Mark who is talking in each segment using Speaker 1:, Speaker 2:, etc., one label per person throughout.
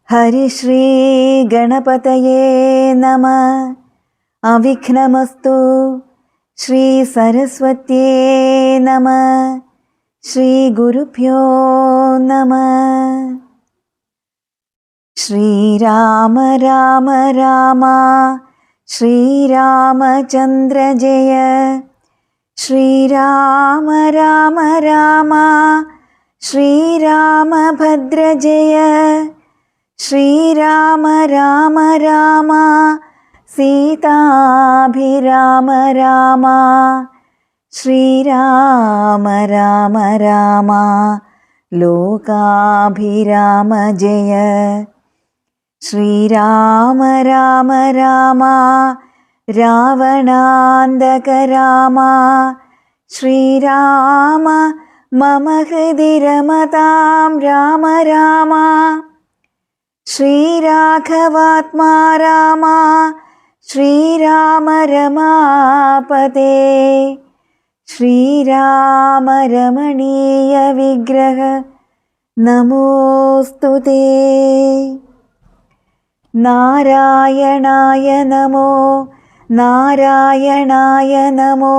Speaker 1: ഹരിശ്രീ ഗണപതയേ നമഃ. അവിഘ്നമസ്തു. ശ്രീ സരസ്വത്യേ നമഃ. ശ്രീ ഗുരുഭ്യോ നമഃ. ശ്രീരാമ രാമ രാമ ശ്രീരാമചന്ദ്ര ജയ. ശ്രീരാമ രാമ രാമ ശ്രീരാമഭദ്ര ജയ. ശ്രീരാമ രാമ രാമ സീതാഭിരാമ രാമ. ശ്രീരാമ രാമ രാമ ലോകാഭിരാമ ജയ. ശ്രീരാമ രാമ രാമ രാവണാന്തക രാമ. ശ്രീരാമ മമ ഹൃദി രമതാം രാമ രാമ. ശ്രീരാഘവാത്മാ രാമ ശ്രീരാമ രമാപതേ. ശ്രീരാമ രമണീയ വിഗ്രഹ നമോസ്തുതേ. നാരായണായ നമോ നാരായണായ നമോ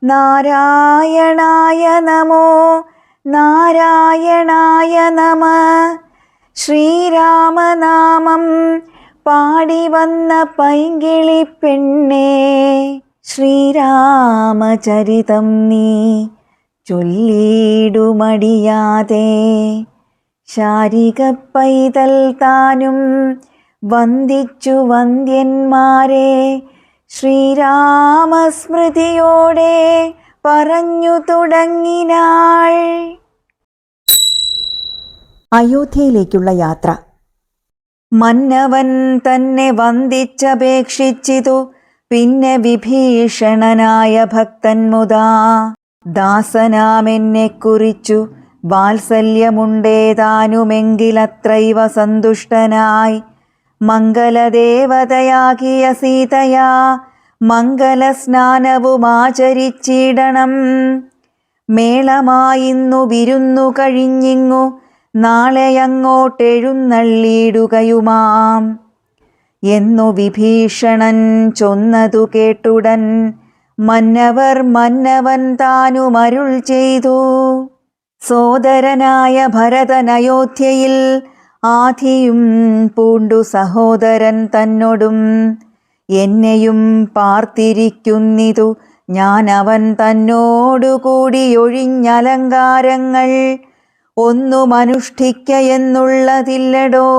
Speaker 1: നാരായണായ നമോ നാരായണായ നമഃ. ശ്രീരാമനാമം പാടി വന്ന പൈങ്കിളി പെണ്ണേ, ശ്രീരാമചരിതം നീ ചൊല്ലിടുമടിയാതെ. ശാരിക പൈതൽ താനും വന്ദിച്ചു വന്ദ്യന്മാരെ, ശ്രീരാമസ്മൃതിയോടെ പറഞ്ഞു തുടങ്ങിനാൾ.
Speaker 2: അയോധ്യയിലേക്കുള്ള യാത്ര.
Speaker 1: മന്നവൻ തന്നെ വന്ദിച്ചപേക്ഷിച്ചിതു പിന്നെ വിഭീഷണനായ ഭക്തൻ മുതാ. ദാസനാമെന്നെ കുറിച്ചു വാത്സല്യമുണ്ടേതാനുമെങ്കിലത്രൈവ സന്തുഷ്ടനായി മംഗലദേവതയാകിയ സീതയാ മംഗലസ്നാനവുമാചരിച്ചിടണം. മേളമായിന്നു വിരുന്നു കഴിഞ്ഞിങ്ങു നാളെയങ്ങോട്ടെഴുന്നള്ളിയിടുകയുമാം എന്നു വിഭീഷണൻ ചൊന്നതു കേട്ടുടൻ മന്നവൻ താനുമരുൾ ചെയ്തു. സോദരനായ ഭരതൻ അയോധ്യയിൽ ആധിയും പൂണ്ടു സഹോദരൻ തന്നോടും എന്നെയും പാർത്തിരിക്കുന്നിതു ഞാൻ അവൻ തന്നോടുകൂടി ഒഴിഞ്ഞലങ്കാരങ്ങൾ ഒന്നും അനുഷ്ഠിക്കയെന്നുള്ളതില്ലടോ.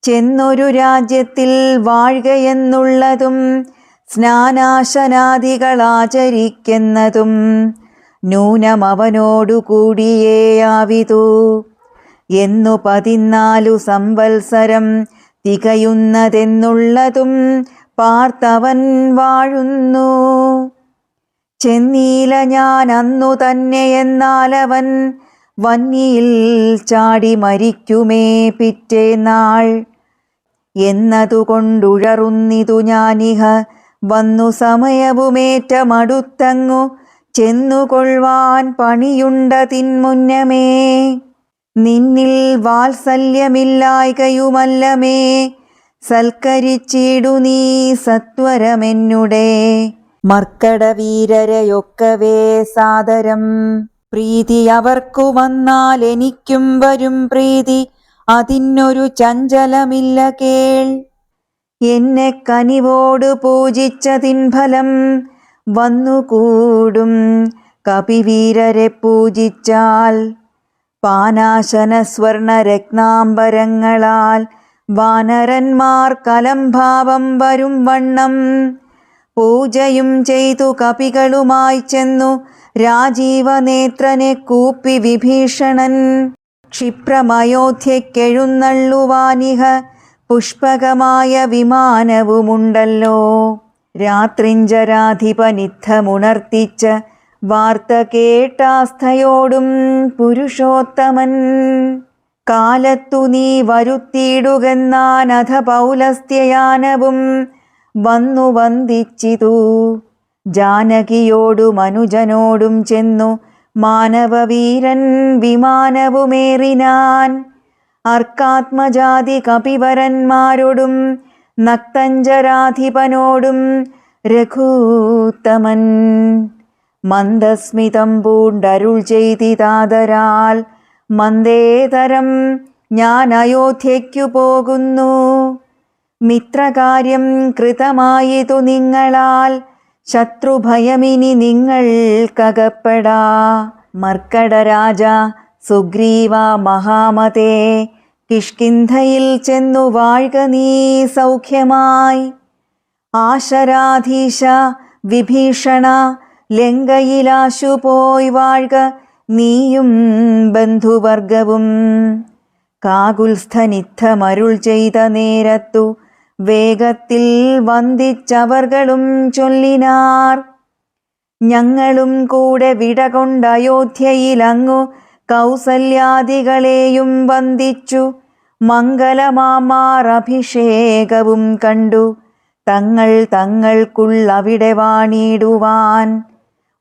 Speaker 1: ചെന്നൊരു രാജ്യത്തിൽ വാഴുകയെന്നുള്ളതും സ്നാനാശനാദികളാചരിക്കുന്നതും നൂനമവനോടുകൂടിയേയാവിതു എന്നു 14 സംവത്സരം തികയുന്നതെന്നുള്ളതും പാർത്തവൻ വാഴുന്നു. ചെന്നീല ഞാൻ അന്നു തന്നെ എന്നാലവൻ വന്നിയിൽ ചാടി മരിക്കുമേ പിറ്റേന്നാൾ എന്നതുകൊണ്ടുഴറുന്നിതു ഞാനിഹ വന്നു സമയവുമേറ്റമടുത്തങ്ങു ചെന്നുകൊള്ളുവാൻ പണിയുണ്ടതിന്മുന്നമേ. നിന്നിൽ വാത്സല്യമില്ലായ്കയുമല്ലമേ സൽക്കരിച്ചിടു നീ സത്വരമെന്നുടെ മർക്കടവീരരെയൊക്കവേ സാദരം. പ്രീതി അവർക്കു വന്നാൽ എനിക്കും വരും പ്രീതി, അതിനൊരു ചഞ്ചലമില്ല കേൾ. എന്നെ കനിവോട് പൂജിച്ചതിൻ ഫലം വന്നുകൂടും കപിവീരരെ പൂജിച്ചാൽ. പാനാശന സ്വർണ രത്നാംബരങ്ങളാൽ വാനരന്മാർ കലംഭാവം വരും വണ്ണം പൂജയും ചെയ്തു കപികളുമായി ചെന്നു രാജീവനേത്രനെ കൂപ്പി വിഭീഷണൻ ക്ഷിപ്രമയോധ്യക്കെഴുന്നള്ളുവാനിഹ പുഷ്പകമായ വിമാനവുമുണ്ടല്ലോ. രാത്രിഞ്ചരാധിപനിദ്ധമുണർത്തിച്ച വാർത്ത കേട്ടാസ്ഥയോടും പുരുഷോത്തമൻ കാലത്തു നീ വരുത്തിയിടുകെന്നാനഥ പൗലസ്ത്യയാനവും വന്നു വന്ദിച്ചിതു. ജാനകിയോടും അനുജനോടും ചെന്നു മാനവവീരൻ വിമാനവുമേറിനാൻ. അർക്കാത്മജാതി കപിവരന്മാരോടും നക്തഞ്ചരാധിപനോടും രഘൂത്തമൻ മന്ദസ്മിതം പൂണ്ടരുൾ ചെയ്തിതാദരാൽ മന്ദേതരം ഞാൻ അയോധ്യയ്ക്കു പോകുന്നു. മിത്രകാര്യം കൃതമായിതു നിങ്ങളാൽ ശത്രുഭയമിനി നിങ്ങൾക്കകപ്പെടാ. മർക്കടരാജ സുഗ്രീവ മഹാമതേ, കിഷ്കിന്ധയിൽ ചെന്നു വാഴ്ക നീ സൗഖ്യമായി. ആശരാധീശ വിഭീഷണ ലങ്കയിലാശു പോയി വാഴ്ക നീയും ബന്ധുവർഗവും. കാകുൽസ്ഥനിത്തമരുൾ ചെയ്ത നേരത്തു വേഗത്തിൽ വന്ദിച്ചവർകളും ചൊല്ലിനാർ. ഞങ്ങളും കൂടെ വിടകൊണ്ട അയോധ്യയിലങ്ങു കൗസല്യാദികളെയും വന്ദിച്ചു മംഗലമാമാർ അഭിഷേകവും കണ്ടു. തങ്ങൾ തങ്ങൾക്കുള്ളവിടെ വാണിടുവാൻ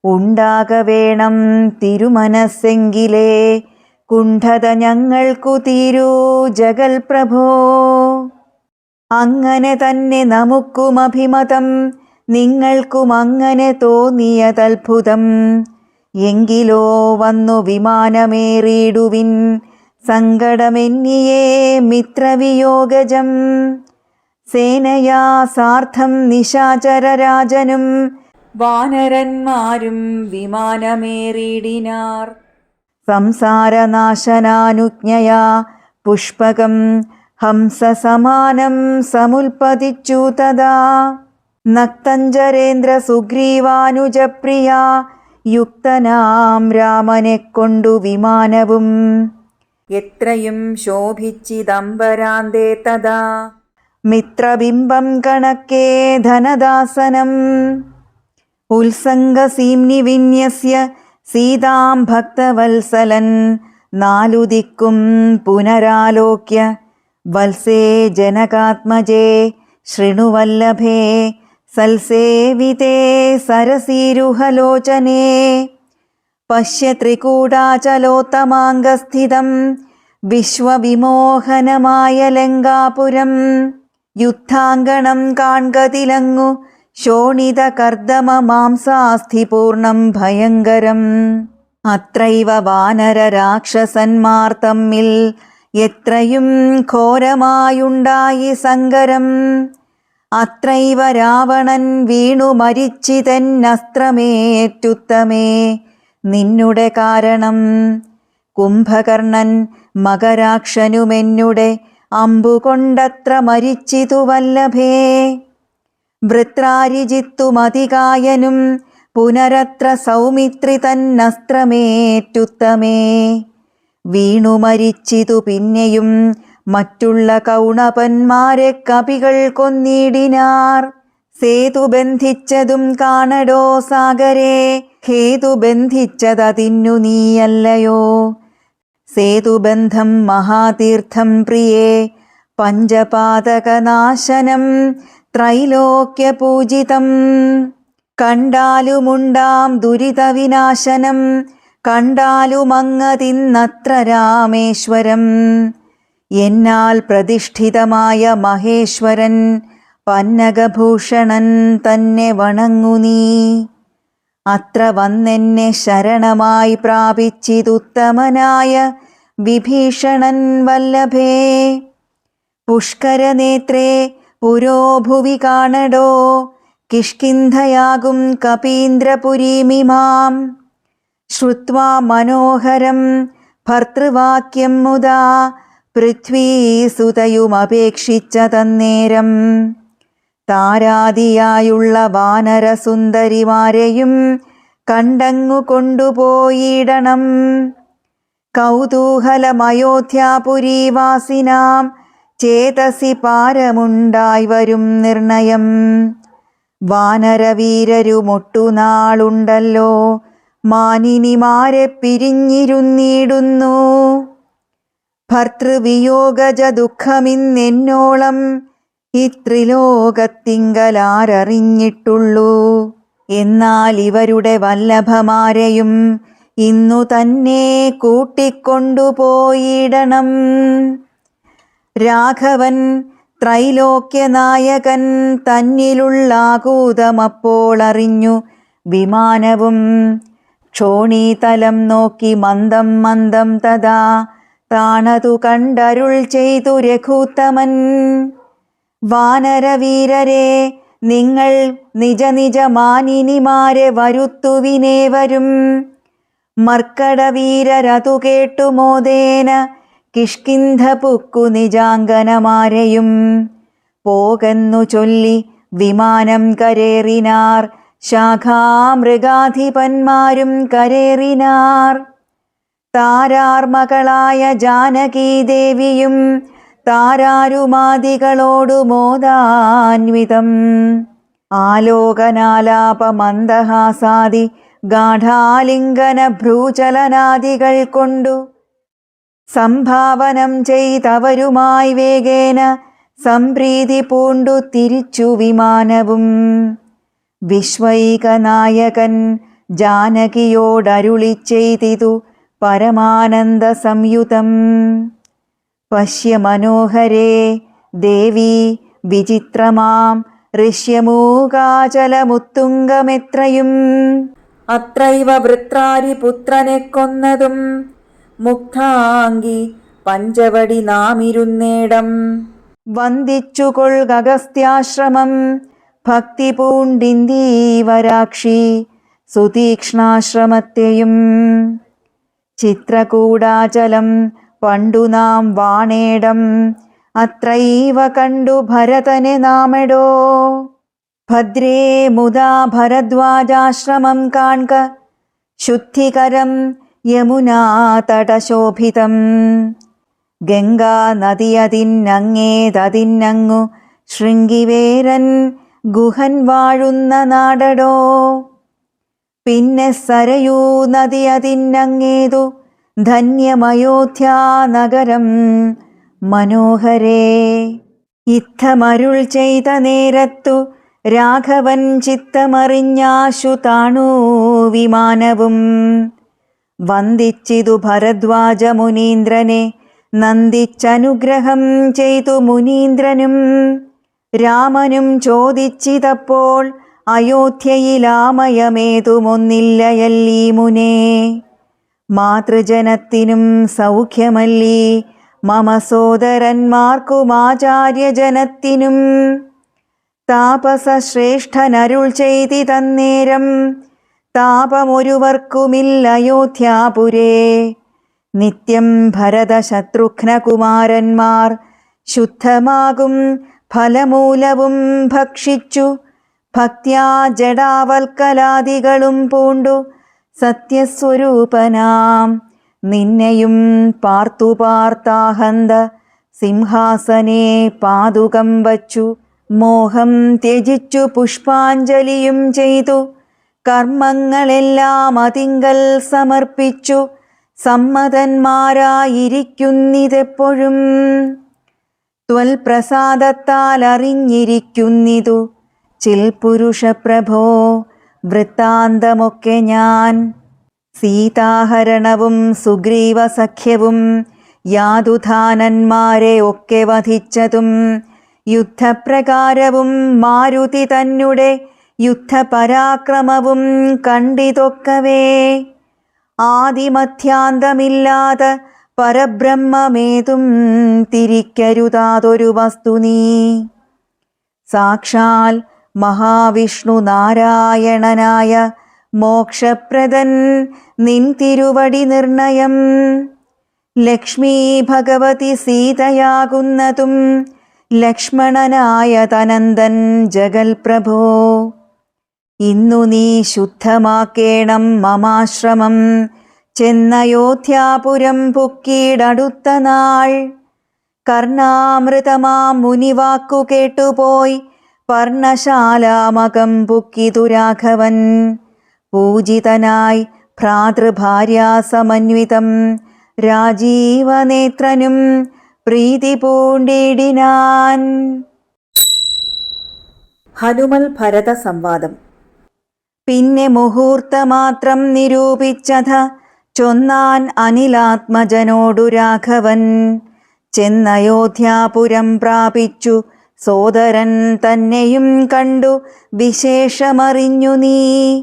Speaker 1: ഉണ്ടാകവേണം തിരുമനസ്സെങ്കിലേ കുണ്ഠത ഞങ്ങൾക്കു തീരൂ ജഗൽ പ്രഭോ. അങ്ങനെ തന്നെ നമുക്കും അഭിമതം, നിങ്ങൾക്കും അങ്ങനെ തോന്നിയതത്ഭുതം. എങ്കിലോ വന്നു വിമാനമേറിയിടുവിൻ, സങ്കടമെന്നിയേ മിത്രവിയോഗജം. സേനയാ സാർത്ഥം നിശാചരരാജനും വാനരന്മാരും വിമാനമേറിയിടിനാർ. സംസാരനാശനാനുജ്ഞയാ പുഷ്പകം ഹംസസമാനം സമുൽപ്പതിച്ചു തഥാ. നക്തഞ്ചരേന്ദ്ര സുഗ്രീവാനുജപ്രിയ യുക്തനാം രാമനെ കൊണ്ടു വിമാനവും എത്രയും ശോഭിച്ചിദംബരാന്തേ തഥാ. മിത്രബിംബം കണക്കേ ധനദാസനം ഉത്സംഗസീംനി വിന്യസ്യ സീതാം ഭക്തവത്സലൻ. നാലു ദിക്കും പുനരാലോക്യ വത്സേ ജനകാത്മജേ ശൃണുവല്ലഭേ സൽസേവിതേ സരസീരുഹലോചനേ. പശ്യ ത്രികൂടാചലോത്തമാംഗസ്ഥിതം വിശ്വവിമോഹനമായ ലങ്കാപുരം. യുദ്ധാങ്കണം കാൺകതിലങ്ങു ശോണിത കർദമ മാംസാസ്ഥിപൂർണം ഭയങ്കരം. അത്രൈവ വാനര രാക്ഷസന്മാർ തമ്മിൽ എത്രയും ഘോരമായുണ്ടായി സങ്കരം. അത്രൈവ രാവണൻ വീണു മരിച്ചിതെന്നസ്ത്രമേറ്റുത്തമേ നിന്നുടെ കാരണം. കുംഭകർണൻ മകരാക്ഷനുമെന്നുടെ അമ്പുകൊണ്ടത്ര മരിച്ചിതു വല്ലഭേ. വൃത്രാരിജിത്തുമതികായനും പുനരത്ര സൗമിത്രി തന്നസ്ത്രമേറ്റുത്തമേ. വീണു മരിച്ചിതു പിന്നെയും മറ്റുള്ള കൗണപന്മാരെ കപികൾ കൊന്നിടിനാർ. സേതു ബന്ധിച്ചതും കാണടോ സാഗരേ, ഹേതു ബന്ധിച്ചതതിന്നു നീയല്ലയോ. സേതുബന്ധം മഹാതീർത്ഥം പ്രിയേ, പഞ്ചപാതകനാശനം ത്രൈലോക്യപൂജിതം. കണ്ടാലുമുണ്ടാം ദുരിതവിനാശനം, കണ്ടാലുമങ്ങതിന്നത്ര രാമേശ്വരം. എന്നാൽ പ്രതിഷ്ഠിതമായ മഹേശ്വരൻ പന്നഗഭൂഷണൻ തന്നെ വണങ്ങു നീ. അത്ര വന്നെന്നെ ശരണമായി പ്രാപിച്ചിതുത്തമനായ വിഭീഷണൻ വല്ലഭേ. പുഷ്കരനേത്രേ പുരോഭുവി കാണടോ, കിഷ്കിന്ധയാകും കപീന്ദ്രപുരീമിമാം. ശ്രുത്വാ മനോഹരം ഭർതൃവാക്യം മുദാ പൃഥ്വീസുതയുമപേക്ഷിച്ച തന്നേരം. താരാദിയായുള്ള വാനരസുന്ദരിമാരെയും കണ്ടങ്ങു കൊണ്ടുപോയിടണം. കൗതൂഹലമയോധ്യാപുരീവാസിനാം ചേതസി പാരമുണ്ടായി വരും നിർണയം. വാനരവീരരുമൊട്ടുനാളുണ്ടല്ലോ മാനിനിമാരെ പിരിഞ്ഞിരുന്നിടുന്നു. ഭർതൃവിയോഗജ ദുഃഖമിന്നെന്നോളം ഇത്രിലോകത്തിങ്കലാരറിഞ്ഞിട്ടുള്ളൂ. എന്നാൽ ഇവരുടെ വല്ലഭമാരെയും ഇന്നു തന്നെ കൂട്ടിക്കൊണ്ടുപോയിടണം. രാഘവൻ ത്രൈലോക്യനായകൻ തന്നിലുള്ളാകൂതമപ്പോൾ അറിഞ്ഞു വിമാനവും. ക്ഷോണീതലം നോക്കി മന്ദം മന്ദം തഥാ താണതു കണ്ടരുൾ ചെയ്തു രഘുത്തമൻ. വാനരവീരരെ, നിങ്ങൾ നിജ നിജ മാനിനിമാരെ വരുത്തുവിനേവരും. മർക്കടവീരരതു കേട്ടു മോദേന കിഷ്കിന്ധ പുക്കു നിജാംഗനമാരെയും. പോകെന്നു ചൊല്ലി വിമാനം കരേറിനാർ, ശാഖാമൃഗാധിപന്മാരും കരേറിനാർ. താരാർമകളായ ജാനകീദേവിയും താരാരുമാദികളോടു മോദാന്വിതം. ആലോകനാലാപമന്ദഹാസാദി ഗാഠാലിംഗന ഭ്രൂചലനാദികൾ കൊണ്ടു സംഭാവനം ചെയ്തവരുമായി വേഗേന സംപ്രീതി പൂണ്ടു തിരിച്ചു വിമാനവും. വിശ്വൈകനായകൻ ജാനകിയോടരുളി ചെയ്തിതു പരമാനന്ദ സംയുതം. പശ്യ മനോഹരേ ദേവി വിചിത്രമാം ഋഷ്യമൂകാചലമുത്തുംഗമെത്രയും. അത്രൈവ വൃത്രാരിപുത്രനെ കൊന്നതും മുക്താംഗി പഞ്ചവടി നാമിരുന്നേടം. വന്ദിച്ചുകൊൾഗസ്ത്യാശ്രമം ഭക്തി പൂണ്ടിന്ദീവരാക്ഷി സുതീക്ഷ്ണാശ്രമത്തെയും. ചിത്രകൂടാചലം പണ്ടു നാം വാണേടം, അത്രൈവ കണ്ടു ഭരതനെ നാമെടോ. ഭദ്രേ മുദാ ഭരദ്വാജാശ്രമം കാൺക, ശുദ്ധികരം യമുനാതടശോഭിതം. ഗംഗാ നദിയതിന്നങ്ങേതതിന്നങ്ങു ശൃംഗിവേരൻ ഗുഹൻ വാഴുന്ന നാടടോ. പിന്നെ സരയൂ നദിയതിന്നങ്ങേതു ധന്യമയോധ്യാനഗരം മനോഹരേ. ഇത്തമരുൾ ചെയ്ത നേരത്തു രാഘവൻ ചിത്തമറിഞ്ഞാശു താണു വിമാനവും. വന്ദിച്ചിതു ഭരദ്വാജ മുനീന്ദ്രനെ, നന്ദിച്ചനുഗ്രഹം ചെയ്തു മുനീന്ദ്രനും. രാമനും ചോദിച്ചിതപ്പോൾ അയോധ്യയിലാമയമേതുമൊന്നില്ലയല്ലീ മുനേ. മാതൃജനത്തിനും സൗഖ്യമല്ലീ മമ സോദരന്മാർക്കുമാചാര്യജനത്തിനും. താപസശ്രേഷ്ഠനരുൾ ചെയ്തി തന്നേരം, താപമൊരുവർക്കുമില്ലയോധ്യാപുരേ. നിത്യം ഭരതശത്രുഘ്നകുമാരന്മാർ ശുദ്ധമാകും ഫലമൂലവും ഭക്ഷിച്ചു ഭക്ത്യാ ജഡാവൽക്കലാദികളും പൂണ്ടു സത്യസ്വരൂപനാം നിന്നെയും പാർത്തു പാർത്താഹന്ത സിംഹാസനേ പാതുകം വച്ചു. മോഹം ത്യജിച്ചു പുഷ്പാഞ്ജലിയും ചെയ്തു കർമ്മങ്ങളെല്ലാം അതിങ്കൽ സമർപ്പിച്ചു സമ്മതന്മാരായിരിക്കുന്നിതെപ്പോഴും. ത്വൽപ്രസാദത്താൽ അറിഞ്ഞിരിക്കുന്നിതു ചിൽപുരുഷപ്രഭോ വൃത്താന്തമൊക്കെ ഞാൻ. സീതാഹരണവും സുഗ്രീവസഖ്യവും യാതുധാനന്മാരെ ഒക്കെ വധിച്ചതും യുദ്ധപ്രകാരവും മാരുതി തന്നെ യുദ്ധപരാക്രമവും കണ്ടിതൊക്കവേ. ആദിമധ്യാന്തമില്ലാതെ പരബ്രഹ്മമേതും തിരിക്കരുതാതൊരു വസ്തു നീ. സാക്ഷാൽ മഹാവിഷ്ണു നാരായണനായ മോക്ഷപ്രദൻ നിൻ തിരുവടി നിർണയം. ലക്ഷ്മീ ഭഗവതി സീതയാകുന്നതും ലക്ഷ്മണനായ തനന്ദൻ ജഗൽപ്രഭോ. ഇന്നു നീ ശുദ്ധമാക്കേണം മമാശ്രമം, ചെന്നയോധ്യാപുരം പുക്കീടടുത്ത നാൾ. കർണാമൃതമാം മുനിവാക്കു കേട്ടുപോയി പർണശാലാമകം പുക്കിതു രാഘവൻ. പൂജിതനായി ഭ്രാതൃഭാര്യാസമന്വിതം രാജീവനേത്രനും പ്രീതി പൂണ്ടിടിനാൻ.
Speaker 2: ഹനുമൽ ഭരത സംവാദം.
Speaker 1: പിന്നെ മുഹൂർത്തമാത്രം നിരൂപിച്ചഥ ചൊന്നാൻ അനിലാത്മജനോടു രാഘവൻ. ചെന്നയോധ്യാപുരം പ്രാപിച്ചു സോദരൻ തന്നെയും കണ്ടു വിശേഷമറിഞ്ഞു നീ.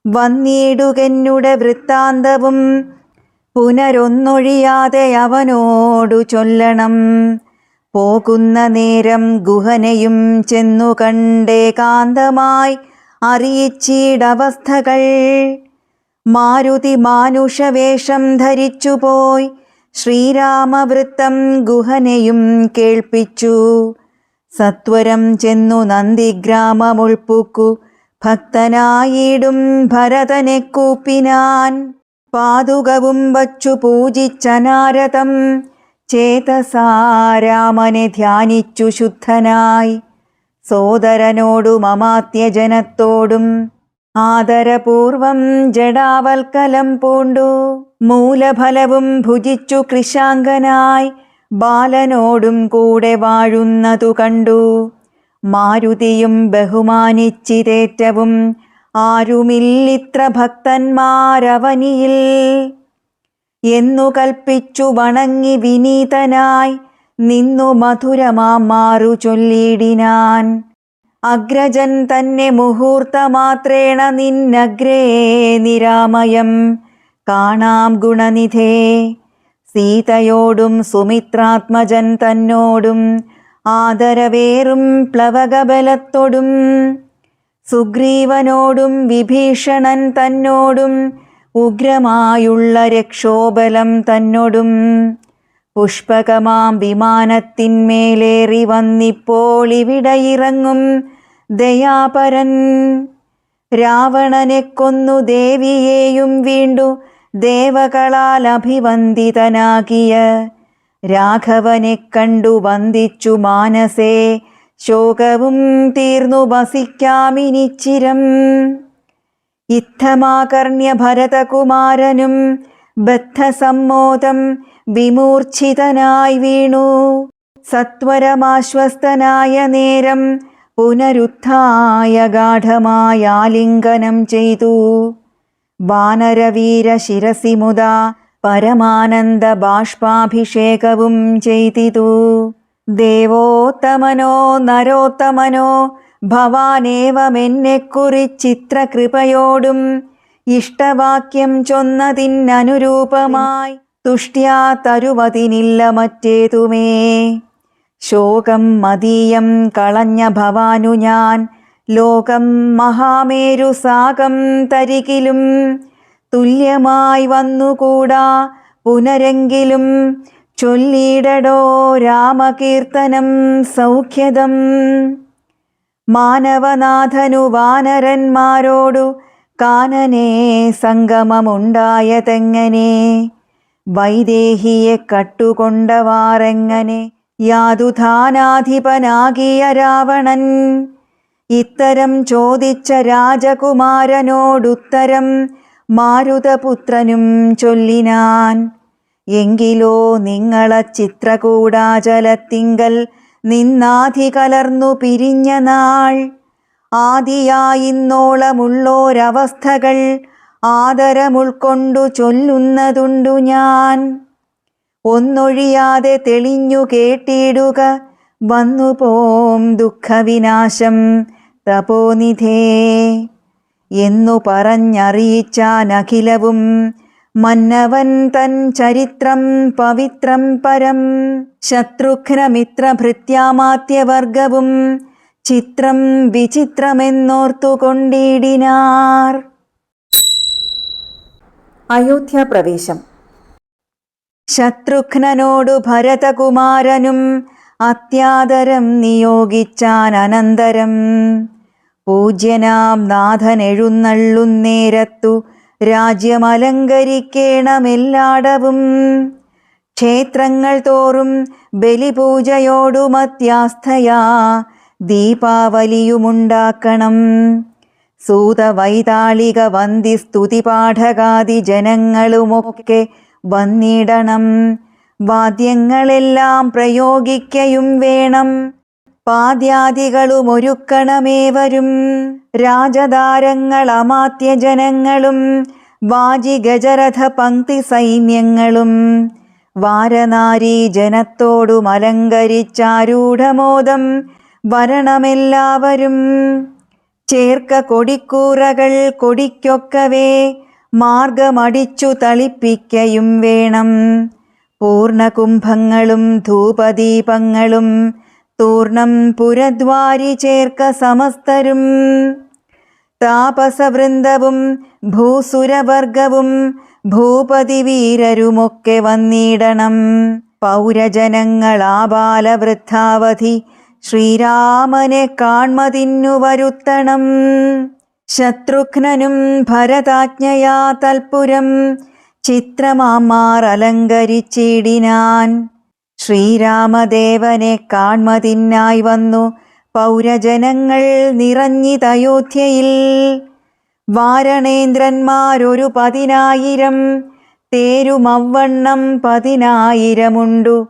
Speaker 1: വന്നിടുകെന്നുടെ വൃത്താന്തവും പുനരൊന്നൊഴിയാതെ അവനോടു ചൊല്ലണം. പോകുന്ന നേരം ഗുഹനെയും ചെന്നു കണ്ടേകാന്തമായി അറിയിച്ചിടവസ്ഥകൾ. മാരുതി മാനുഷവേഷം ധരിച്ചുപോയി ശ്രീരാമവൃത്തം ഗുഹനെയും കേൾപ്പിച്ചു. സത്വരം ചെന്നു നന്ദിഗ്രാമമുൾപ്പുക്കു ഭക്തനായിടും ഭരതനെ കൂപ്പിനാൻ. പാതുകവും വച്ചു പൂജിച്ചനാരതം ചേതസാ രാമനെ ധ്യാനിച്ചു ശുദ്ധനായി. സോദരനോടും അമാത്യജനത്തോടും ആദരപൂർവം ജടാവൽക്കലം പൂണ്ടു. മൂലഫലവും ഭുജിച്ചു കൃശാങ്കനായി ബാലനോടും കൂടെ വാഴുന്നതു കണ്ടു. മാരുതിയും ബഹുമാനിച്ചിതേറ്റവും ആരുമില്ലിത്ര ഭക്തന്മാരവനിയിൽ എന്നു കൽപ്പിച്ചു വണങ്ങി വിനീതനായി നിന്നു മധുരമാറു ചൊല്ലിടിനാൻ. അഗ്രജൻ തന്നെ മുഹൂർത്തമാത്രേണ നിന്നഗ്രേ നിരാമയം കാണാം ഗുണനിധേ. സീതയോടും സുമിത്രാത്മജൻ തന്നോടും ആദരവേറും പ്ലവകബലത്തോടും സുഗ്രീവനോടും വിഭീഷണൻ തന്നോടും ഉഗ്രമായുള്ള രക്ഷോബലം തന്നോടും പുഷ്പകമാം വിമാനത്തിന്മേലേറി വന്നിപ്പോൾ ഇവിടെ ഇറങ്ങും ദയാപരൻ. രാവണനെ കൊന്നു ദേവിയെയും വീണ്ടു ദേവകളാൽ അഭിവന്ദിതനാകിയ രാഘവനെ കണ്ടു വന്ദിച്ചു മാനസേ ശോകവും തീർന്നു വസിക്കാമിനിച്ചിരം. ഇത്തമാകർണ്യ ഭരതകുമാരനും ബദ്ധസമ്മോദം വിമൂർച്ഛിതനായി വീണു. സത്വരമാശ്വസ്തനായ നേരം പുനരുത്ഥായ ഗാഠമായ ആലിംഗനം ചെയ്തു. വാനരവീര ശിരസി മുദാ പരമാനന്ദ ബാഷ്പാഭിഷേകവും ചെയ്തിതു. ദേവോത്തമനോ നരോത്തമനോ ഭവാനേവമെന്നെക്കുറിച്ചിത്രകൃപയോടും ഇഷ്ടവാക്യം ചൊന്നതിനനുരൂപമായി തുഷ്ട്യാ തരുവതിനില്ല മറ്റേതുമേ. ശോകം മതീയം കളഞ്ഞ ഭവാനു ഞാൻ ലോകം മഹാമേരു സാകം തരികിലും തുല്യമായി വന്നുകൂടാ പുനരെങ്കിലും ചൊല്ലിടടോ രാമകീർത്തനം സൗഖ്യദം. മാനവനാഥനു വാനരന്മാരോടു കാനനേ സംഗമമുണ്ടായതെങ്ങനെ? വൈദേഹിയെ കട്ടുകൊണ്ടവാറെങ്ങനെ യാതുധാനാധിപനാകിയ രാവണൻ? ഇത്തരം ചോദിച്ച രാജകുമാരനോടുത്തരം മാരുതപുത്രനും ചൊല്ലിനാൻ. എങ്കിലോ നിങ്ങള ചിത്രകൂടാചലത്തിങ്കൽ നിന്നാധി കലർന്നു പിരിഞ്ഞ നാൾ ആദിയായിന്നോളമുള്ളോരവസ്ഥകൾ ആദരമുൾക്കൊണ്ടു ചൊല്ലുന്നതുണ്ടു ഞാൻ. ഒന്നൊഴിയാതെ തെളിഞ്ഞു കേട്ടിടുക വന്നുപോം ദുഃഖവിനാശം തപോനിധേ എന്നു പറഞ്ഞറിയിച്ചാനഖിലവും മന്നവൻ തൻ ചരിത്രം പവിത്രം പരം. ശത്രുഘ്നമിത്രഭൃത്യാമാത്യവർഗവും ചിത്രം വിചിത്രമെന്നോർത്തുകൊണ്ടിടിനാർ.
Speaker 2: അയോധ്യാപ്രവേശം.
Speaker 1: ശത്രുഘ്നനോടു ഭരതകുമാരനും അത്യാദരം നിയോഗിച്ചാൻ അനന്തരം. പൂജ്യനാം നാഥൻ എഴുന്നള്ളുന്നേരത്തു രാജ്യമലങ്കരിക്കേണമെല്ലാടവും. ക്ഷേത്രങ്ങൾ തോറും ബലിപൂജയോടുമത്യാസ്ഥയാ ദീപാവലിയുമുണ്ടാക്കണം. സൂതവൈതാളിക വന്ദിസ്തുതിപാഠകാദി ജനങ്ങളുമൊക്കെ വന്നിടണം. വാദ്യങ്ങളെല്ലാം പ്രയോഗിക്കയും വേണം. പാദ്യാദികളും ഒരുക്കണമേവരും. രാജതാരങ്ങൾ അമാത്യജനങ്ങളും വാജിഗജരഥ പങ്ക്തി സൈന്യങ്ങളും വാരനാരീ ജനത്തോടും അലങ്കരിച്ചാരൂഢമോദം വരണമെല്ലാവരും. ചേർക്ക കൊടിക്കൂറകൾ കൊടിക്കൊക്കവേ മാർഗമടിച്ചു തളിപ്പിക്കയും വേണം. പൂർണ്ണകുംഭങ്ങളും ധൂപദീപങ്ങളും തൂർണം പുരദ്വാരി ചേർക്ക സമസ്തരും. താപസവൃന്ദവും ഭൂസുരവർഗവും ഭൂപതി വീരരുമൊക്കെ വന്നിടണം. പൗരജനങ്ങളാബാലവൃദ്ധാവധി ശ്രീരാമനെ കാൺമതിന്നു വരുത്തണം. ശത്രുഘ്നനും ഭരതാജ്ഞയാ തൽപുരം ചിത്രമാമാർ അലങ്കരിച്ചിടിനാൻ. ശ്രീരാമദേവനെ കാൺമതിനായി വന്നു പൗരജനങ്ങൾ നിറഞ്ഞിതയോധ്യയിൽ. വാരണേന്ദ്രന്മാരൊരു 10,000 തേരുമവ്വണ്ണം 10,000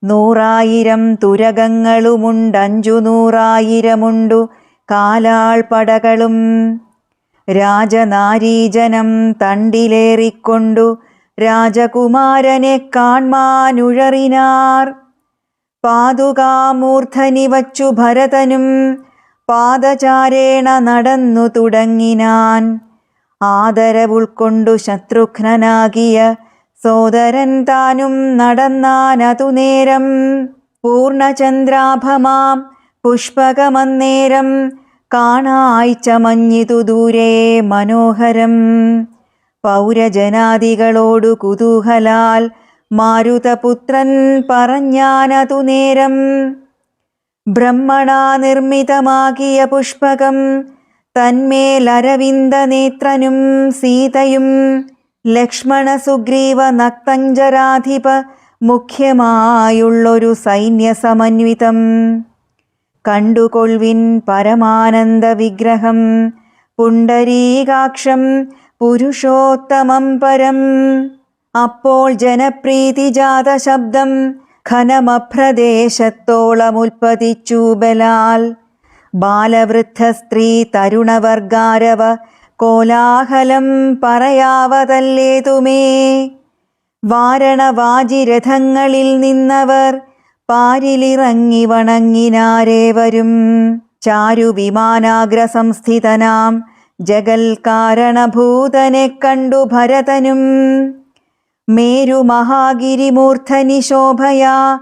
Speaker 1: 100,000 തുരകങ്ങളുമുണ്ട് 500,000 കാലാൾ പടകളും. രാജനാരീജനം തണ്ടിലേറിക്കൊണ്ടു രാജകുമാരനെ കാൺമാനുഴറിനാർ. പാതുകാമൂർധനി വച്ചു ഭരതനും പാദചാരേണ നടന്നു തുടങ്ങിനാൻ. ആദരവുൾക്കൊണ്ടു ശത്രുഘ്നനാകിയ സോദരൻ താനും നടന്നാനതു നേരം. പൂർണ്ണചന്ദ്രാഭമാം പുഷ്പകമന്നേരം കാണായി ചമഞ്ഞിതു ദൂരെ മനോഹരം. പൗരജനാദികളോടു കുതൂഹലാൽ മാരുതപുത്രൻ പറഞ്ഞാനതു നേരം. ബ്രഹ്മണാ നിർമ്മിതമാകിയ പുഷ്പകം തന്മേലരവിന്ദനേത്രനും സീതയും ലക്ഷ്മണ സുഗ്രീവ നക്തഞ്ചരാധിപ മുഖ്യമായുള്ളൊരു സൈന്യസമന്വിതം. കണ്ടുകൊൾവിൻ പരമാനന്ദ വിഗ്രഹം പുണ്ടരീകാക്ഷം പുരുഷോത്തമം പരം. അപ്പോൾ ജനപ്രീതിജാത ശബ്ദം ഘനമഭ്രദേശത്തോളമുൽപ്പതിച്ചു ബലാൽ. ബാലവൃദ്ധ സ്ത്രീ തരുണവർഗാരവ കോലാഹലം പറയാവതല്ലേതുമേ. വാരണവാജിരഥങ്ങളിൽ നിന്നവർ പാരിലിറങ്ങി വണങ്ങിനാരേവരും. ചാരുവിമാനാഗ്രസംസ്ഥിതനാം ജഗൽ കാരണഭൂതനെ കണ്ടു ഭരതനും. മേരുമഹാഗിരിമൂർധനി ശോഭയാ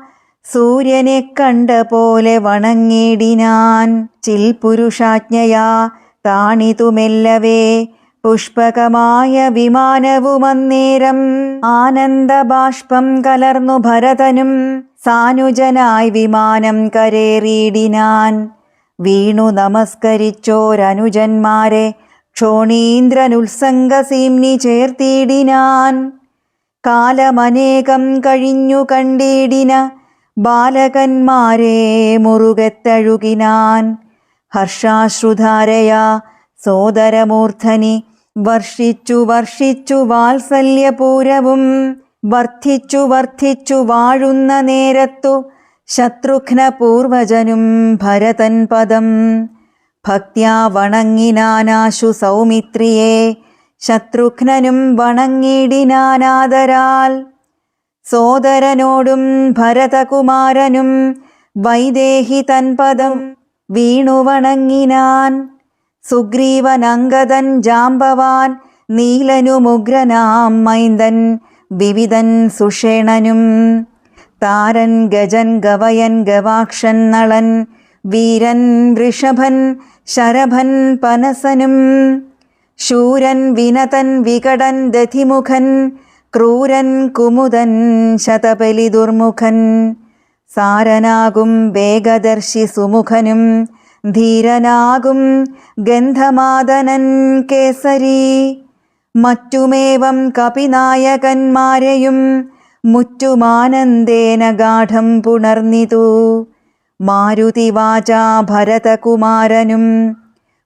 Speaker 1: സൂര്യനെ കണ്ട പോലെ വണങ്ങിടിനാൻ. ചിൽപുരുഷാജ്ഞയാ താണിതുമെല്ലവേ പുഷ്പകമായ വിമാനവുമന്നേരം. ആനന്ദബാഷ്പം കലർന്നു ഭരതനും സാനുജനായി വിമാനം കരേറിയിടിനാൻ. വീണു നമസ്കരിച്ചോരനുജന്മാരെ ക്ഷോണീന്ദ്രനുത്സംഗസീംനി ചേർത്തിടിനാൻ. കാലമനേകം കഴിഞ്ഞു കണ്ടിടിന ബാലകന്മാരെ മുറുകെത്തഴുകിനാൻ. ഹർഷാശ്രുധാരയാ സോദരമൂർധനി വർഷിച്ചു വർഷിച്ചു വാത്സല്യപൂരവും. വർദ്ധിച്ചു വർദ്ധിച്ചു വാഴുന്ന നേരത്തു ശത്രുഘ്ന പൂർവജനും ഭരതൻ പദം. ഭക്ത്യാ വണങ്ങിനാനാശു സൗമിത്രിയെ ശത്രുഘ്നനും വണങ്ങിടിനാനാദരാൽ. സോദരനോടും ഭരതകുമാരനും വൈദേഹി തൻപദം വീണു വണങ്ങിനാൻ. സുഗ്രീവനങ്കദൻ ജാംബവാൻ നീലനുമുഗ്രനാം മൈന്ദൻ വിവിധൻ സുഷേണനും. താരൻ ഗജൻ ഗവയൻ ഗവാക്ഷൻ നളൻ വീരൻ വൃഷഭൻ ശരഭൻ പനസനും. ശൂരൻ വിനതൻ വികടൻ ദധിമുഖൻ ക്രൂരൻ കുമുദൻ ശതബലി ദുർമുഖൻ. സാരനാകും വേഗദർശി സുമുഖനും ധീരനാകും ഗന്ധമാദനൻ കേസരി. മറ്റുമേവം കപിനായകന്മാരെയും മുറ്റുമാനന്ദേന ഗാഠം പുണർന്നിതു. മാരുതിവാചാ ഭരതകുമാരനും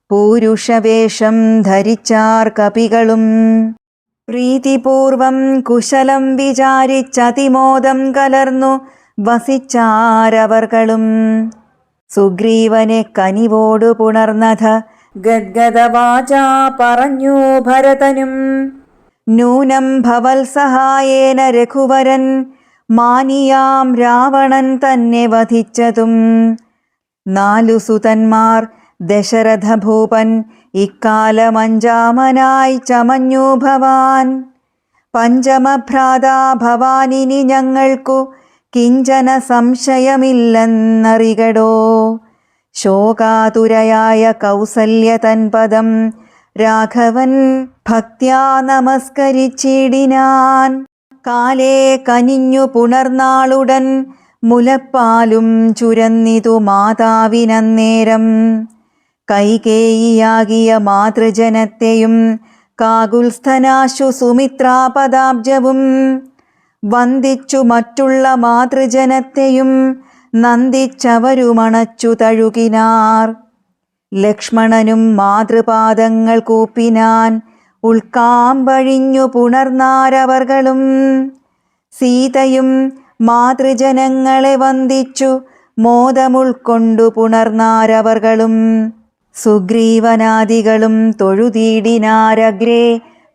Speaker 1: പൂരുഷവേഷം ധരിച്ചാർ കപികളും. പ്രീതിപൂർവം കുശലം വിചാരിച്ചതിമോദം കലർന്നു വസിച്ചാരവർകളും. സുഗ്രീവനെ കനിവോടു പുണർന്നഥ
Speaker 2: ഗദ്ഗദവാചാ പറഞ്ഞു ഭരതനും.
Speaker 1: നൂനം ഭവൽ സഹായേന രഘുവരൻ മാനിയാം രാവണൻ തന്നെ വധിച്ചതും. 4 സുതന്മാർ ദശരഥ ഭൂപൻ ഇക്കാലമഞ്ചാമനായി ചമഞ്ഞു ഭവാൻ. പഞ്ചമഭ്രാതാ ഭവാനിനി ഞങ്ങൾക്കു കിഞ്ചന സംശയമില്ലെന്നറികടോ. ശോകാതുരയായ കൗസല്യ തൻപദം രാഘവൻ ഭക്ത്യാ നമസ്കരിച്ചിടിനാൻ. കാലേ കനിഞ്ഞു പുണർന്നാളുടൻ മുലപ്പാലും ചുരന്നിതു മാതാവിനന്നേരം. കൈകേയിയാകിയ മാതൃജനത്തെയും കാകുൽസ്ഥനാശു സുമിത്രാപദാബ്ജവും വന്ദിച്ചു മറ്റുള്ള മാതൃജനത്തെയും നന്ദിച്ചവരുമണച്ചു തഴുകിനാർ. ലക്ഷ്മണനും മാതൃപാദങ്ങൾ കൂപ്പിനാൻ ഉൾക്കാമ്പഴിഞ്ഞു പുണർന്നാരവർകളും. സീതയും മാതൃജനങ്ങളെ വന്ദിച്ചു മോദമുൾക്കൊണ്ടു പുണർന്നാരവർകളും. സുഗ്രീവനാദികളും തൊഴുതീടിനാരഗ്രേ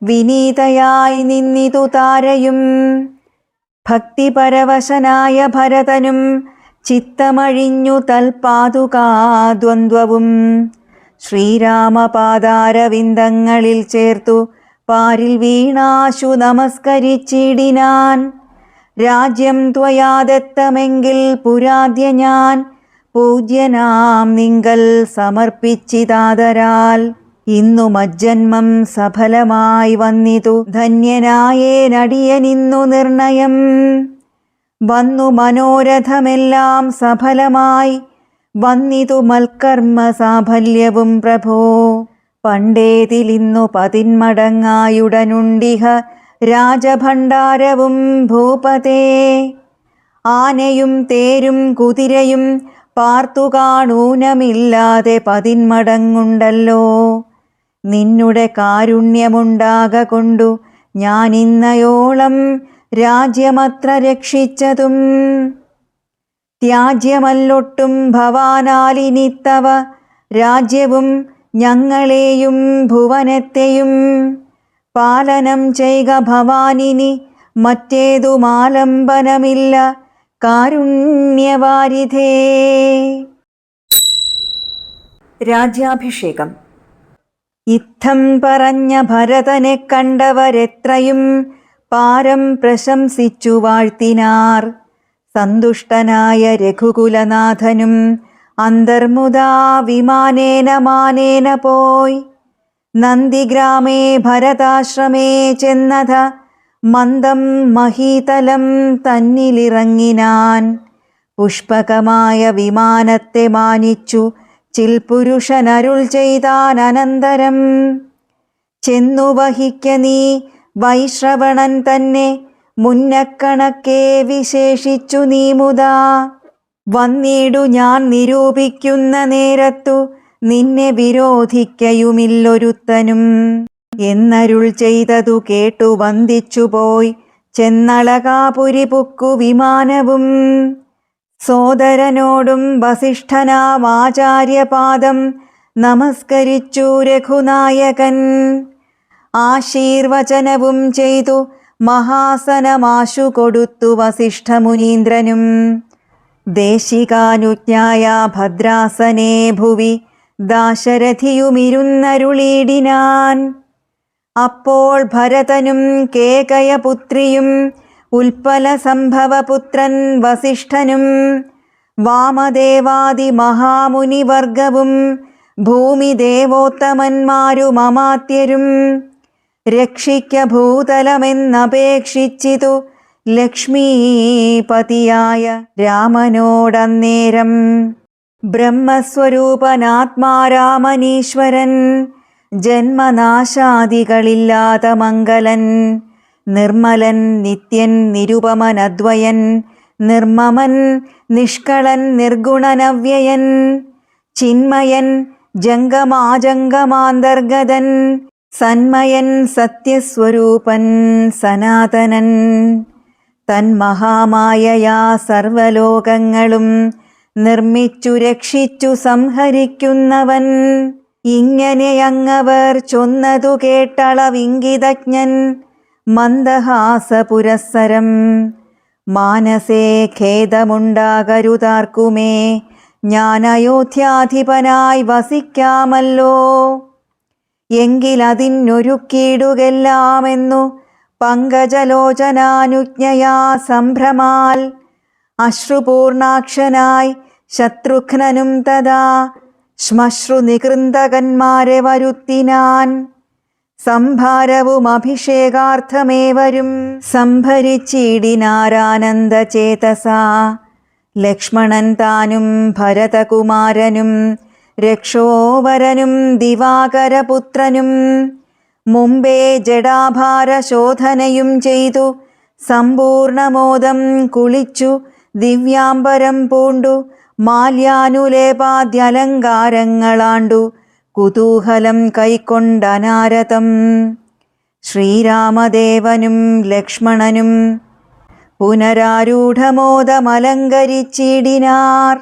Speaker 1: വിനീതയായി നിന്നിതു താരയും. ഭക്തിപരവശനായ ഭരതനും ചിത്തമഴിഞ്ഞു തൽപാതുകാദ്വന്ദ്വവും. ശ്രീരാമപാദാരവിന്ദങ്ങളിൽ ചേർത്തു പാരിൽ വീണാശു നമസ്കരിച്ചിടിനാൻ. രാജ്യം ത്വയാ ദത്തമെങ്കിൽ പുരാദ്യ ഞാൻ പൂജ്യനാം നിങ്കൽ സമർപ്പിച്ചിതാദരാൽ. ഇന്നു മജ്ജന്മം സഫലമായി വന്നിതു ധന്യനായേനടിയനിന്നു നിർണയം. വന്നു മനോരഥമെല്ലാം സഫലമായി വന്നിതു മൽക്കർമ്മ സാഫല്യവും പ്രഭോ. പണ്ടേതിലിന്നു 10 മടങ്ങായുടനുണ്ടിഹ രാജഭണ്ഡാരവും ഭൂപതേ. ആനയും തേരും കുതിരയും പാർത്തു കാണൂനമില്ലാതെ 10 മടങ്ങുണ്ടല്ലോ. നിന്നുടെ കാരുണ്യമുണ്ടാക കൊണ്ടു ഞാനിന്നയോളം രാജ്യമത്ര രക്ഷിച്ചതും. ത്യാജ്യമല്ലൊട്ടും ഭവാനാലിനിത്തവ രാജ്യവും ഞങ്ങളെയും ഭുവനത്തെയും. പാലനം ചെയ്ക ഭവാനിനി മറ്റേതുമാലംബനമില്ല കാരുണ്യവാരിധേ.
Speaker 2: രാജ്യാഭിഷേകം.
Speaker 1: ഇത്തം പറഞ്ഞ ഭരതനെ കണ്ടവരെത്രയും പാരം പ്രശംസിച്ചു വാഴ്ത്തിനാർ. സന്തുഷ്ടനായ രഘുകുലനാഥനും അന്തർമുദാ വിമാനേന മാനേന പോയി. നന്ദിഗ്രാമേ ഭരതാശ്രമേ ചെന്നഥ മന്ദം മഹീതലം തന്നിലിറങ്ങിനാൻ. പുഷ്പകമായ വിമാനത്തെ മാനിച്ചു ചിൽപുരുഷനരുൾ ചെയ്താൻ അനന്തരം. ചെന്നു വഹിക്ക നീ വൈശ്രവണൻ തന്നെ മുന്നക്കണക്കെ വിശേഷിച്ചു നീ മുതാ. വന്നിടു ഞാൻ നിരൂപിക്കുന്ന നേരത്തു നിന്നെ വിരോധിക്കയുമില്ലൊരുത്തനും. എന്നരുൾ ചെയ്തതു കേട്ടു വന്ദിച്ചുപോയി ചെന്നളകാപുരി പുക്കു വിമാനവും. സോദരനോടും വസിഷ്ഠനാമാചാര്യപാദം നമസ്കരിച്ചു രഘുനായകൻ. ആശീർവചനവും ചെയ്തു മഹാസനമാശു കൊടുത്തു വസിഷ്ഠമുനീന്ദ്രനും. ദേശികാനുജ്ഞായാ ഭദ്രാസനേ ഭുവി ദാശരഥിയുമിരുന്നരുളിയിടിനാൻ. അപ്പോൾ ഭരതനും കേകയപുത്രിയും ഉൽപ്പല സംഭവപുത്രൻ വസിഷ്ഠനും വാമദേവാദി മഹാമുനിവർഗവും ഭൂമിദേവോത്തമന്മാരുമമാത്യരും രക്ഷിക്ക ഭൂതലമെന്നപേക്ഷിച്ചിതു ലക്ഷ്മീപതിയായ രാമനോടന്നേരം. ബ്രഹ്മസ്വരൂപനാത്മാരാമനീശ്വരൻ ജന്മനാശാദികളില്ലാത്ത മംഗലൻ. നിർമ്മലൻ നിത്യൻ നിരുപമനദ്വയൻ നിർമ്മമൻ നിഷ്കളൻ നിർഗുണനവ്യയൻ. ചിന്മയൻ ജംഗമാജംഗമാന്തർഗതൻ സന്മയൻ സത്യസ്വരൂപൻ സനാതനൻ തന്മഹാമായയാ സർവലോകങ്ങളും നിർമ്മിച്ചു രക്ഷിച്ചു സംഹരിക്കുന്നവൻ. ഇങ്ങനെയങ്ങവർ ചൊന്നതു കേട്ടളവിംഗിതജ്ഞൻ മന്ദഹാസപുരസ്സരം. മാനസേ ഖേദമുണ്ടാകരുതാർക്കുമേ, ഞാൻ അയോധ്യാധിപനായി വസിക്കാമല്ലോ. എങ്കിലതിനൊരുക്കിയിടുകെല്ലാമെന്നു പങ്കജലോചനാനുജ്ഞയാ സംഭ്രമാൽ അശ്രുപൂർണാക്ഷനായി ശത്രുഘ്നനും തഥാ ശ്മശ്രു നികൃന്തകന്മാരെ വരുത്തിനാൻ. സംഭാരവും അഭിഷേകാർത്ഥമേവരും സംഭരിച്ചിടിനാരാനന്ദചേതസാ. ലക്ഷ്മണൻ താനും ഭരതകുമാരനും രക്ഷോവരനും ദിവാകരപുത്രനും മുമ്പേ ജഡാഭാരശോധനയും ചെയ്തു സമ്പൂർണമോദം കുളിച്ചു ദിവ്യാംബരം പൂണ്ടു മാല്യാനുലേപാദ്യലങ്കാരങ്ങളാണ്ടു കുതൂഹലം കൈക്കൊണ്ടനാരതം. ശ്രീരാമദേവനും ലക്ഷ്മണനും പുനരാരൂഢമോദമലങ്കരിച്ചിടിനാർ.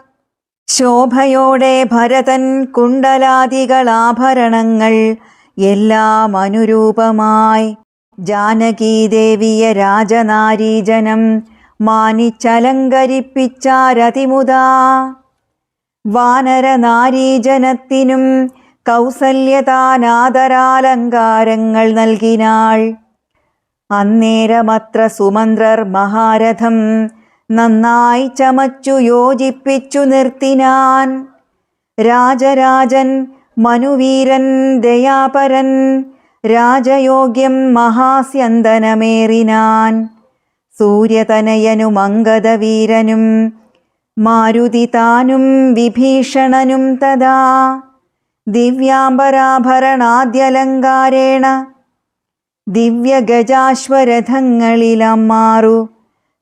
Speaker 1: ശോഭയോടെ ഭരതൻ കുണ്ടലാദികളാഭരണങ്ങൾ എല്ലാം അനുരൂപമായി ജാനകീദേവിയെ രാജനാരീജനം മാനിച്ചലങ്കരിപ്പിച്ചാരതിമുദാ. വാനരനാരീജനത്തിനും കൗസല്യതാനാദരാലങ്കാരങ്ങൾ നൽകിനാൾ. അന്നേരമത്ര സുമന്ത്രർ മഹാരഥം നന്നായി ചമച്ചു യോജിപ്പിച്ചു നിർത്തിനാൻ. രാജരാജൻ മനുവീരൻ ദയാപരൻ രാജയോഗ്യം മഹാസ്യന്തനമേറിനാൻ. സൂര്യതനയനും അംഗദവീരനും മാരുതി താനും വിഭീഷണനും തഥാ ദിവ്യാംബരാഭരണാദ്യലങ്കാരേണ ദിവ്യഗജാശ്വരഥങ്ങളിലമ്മാറു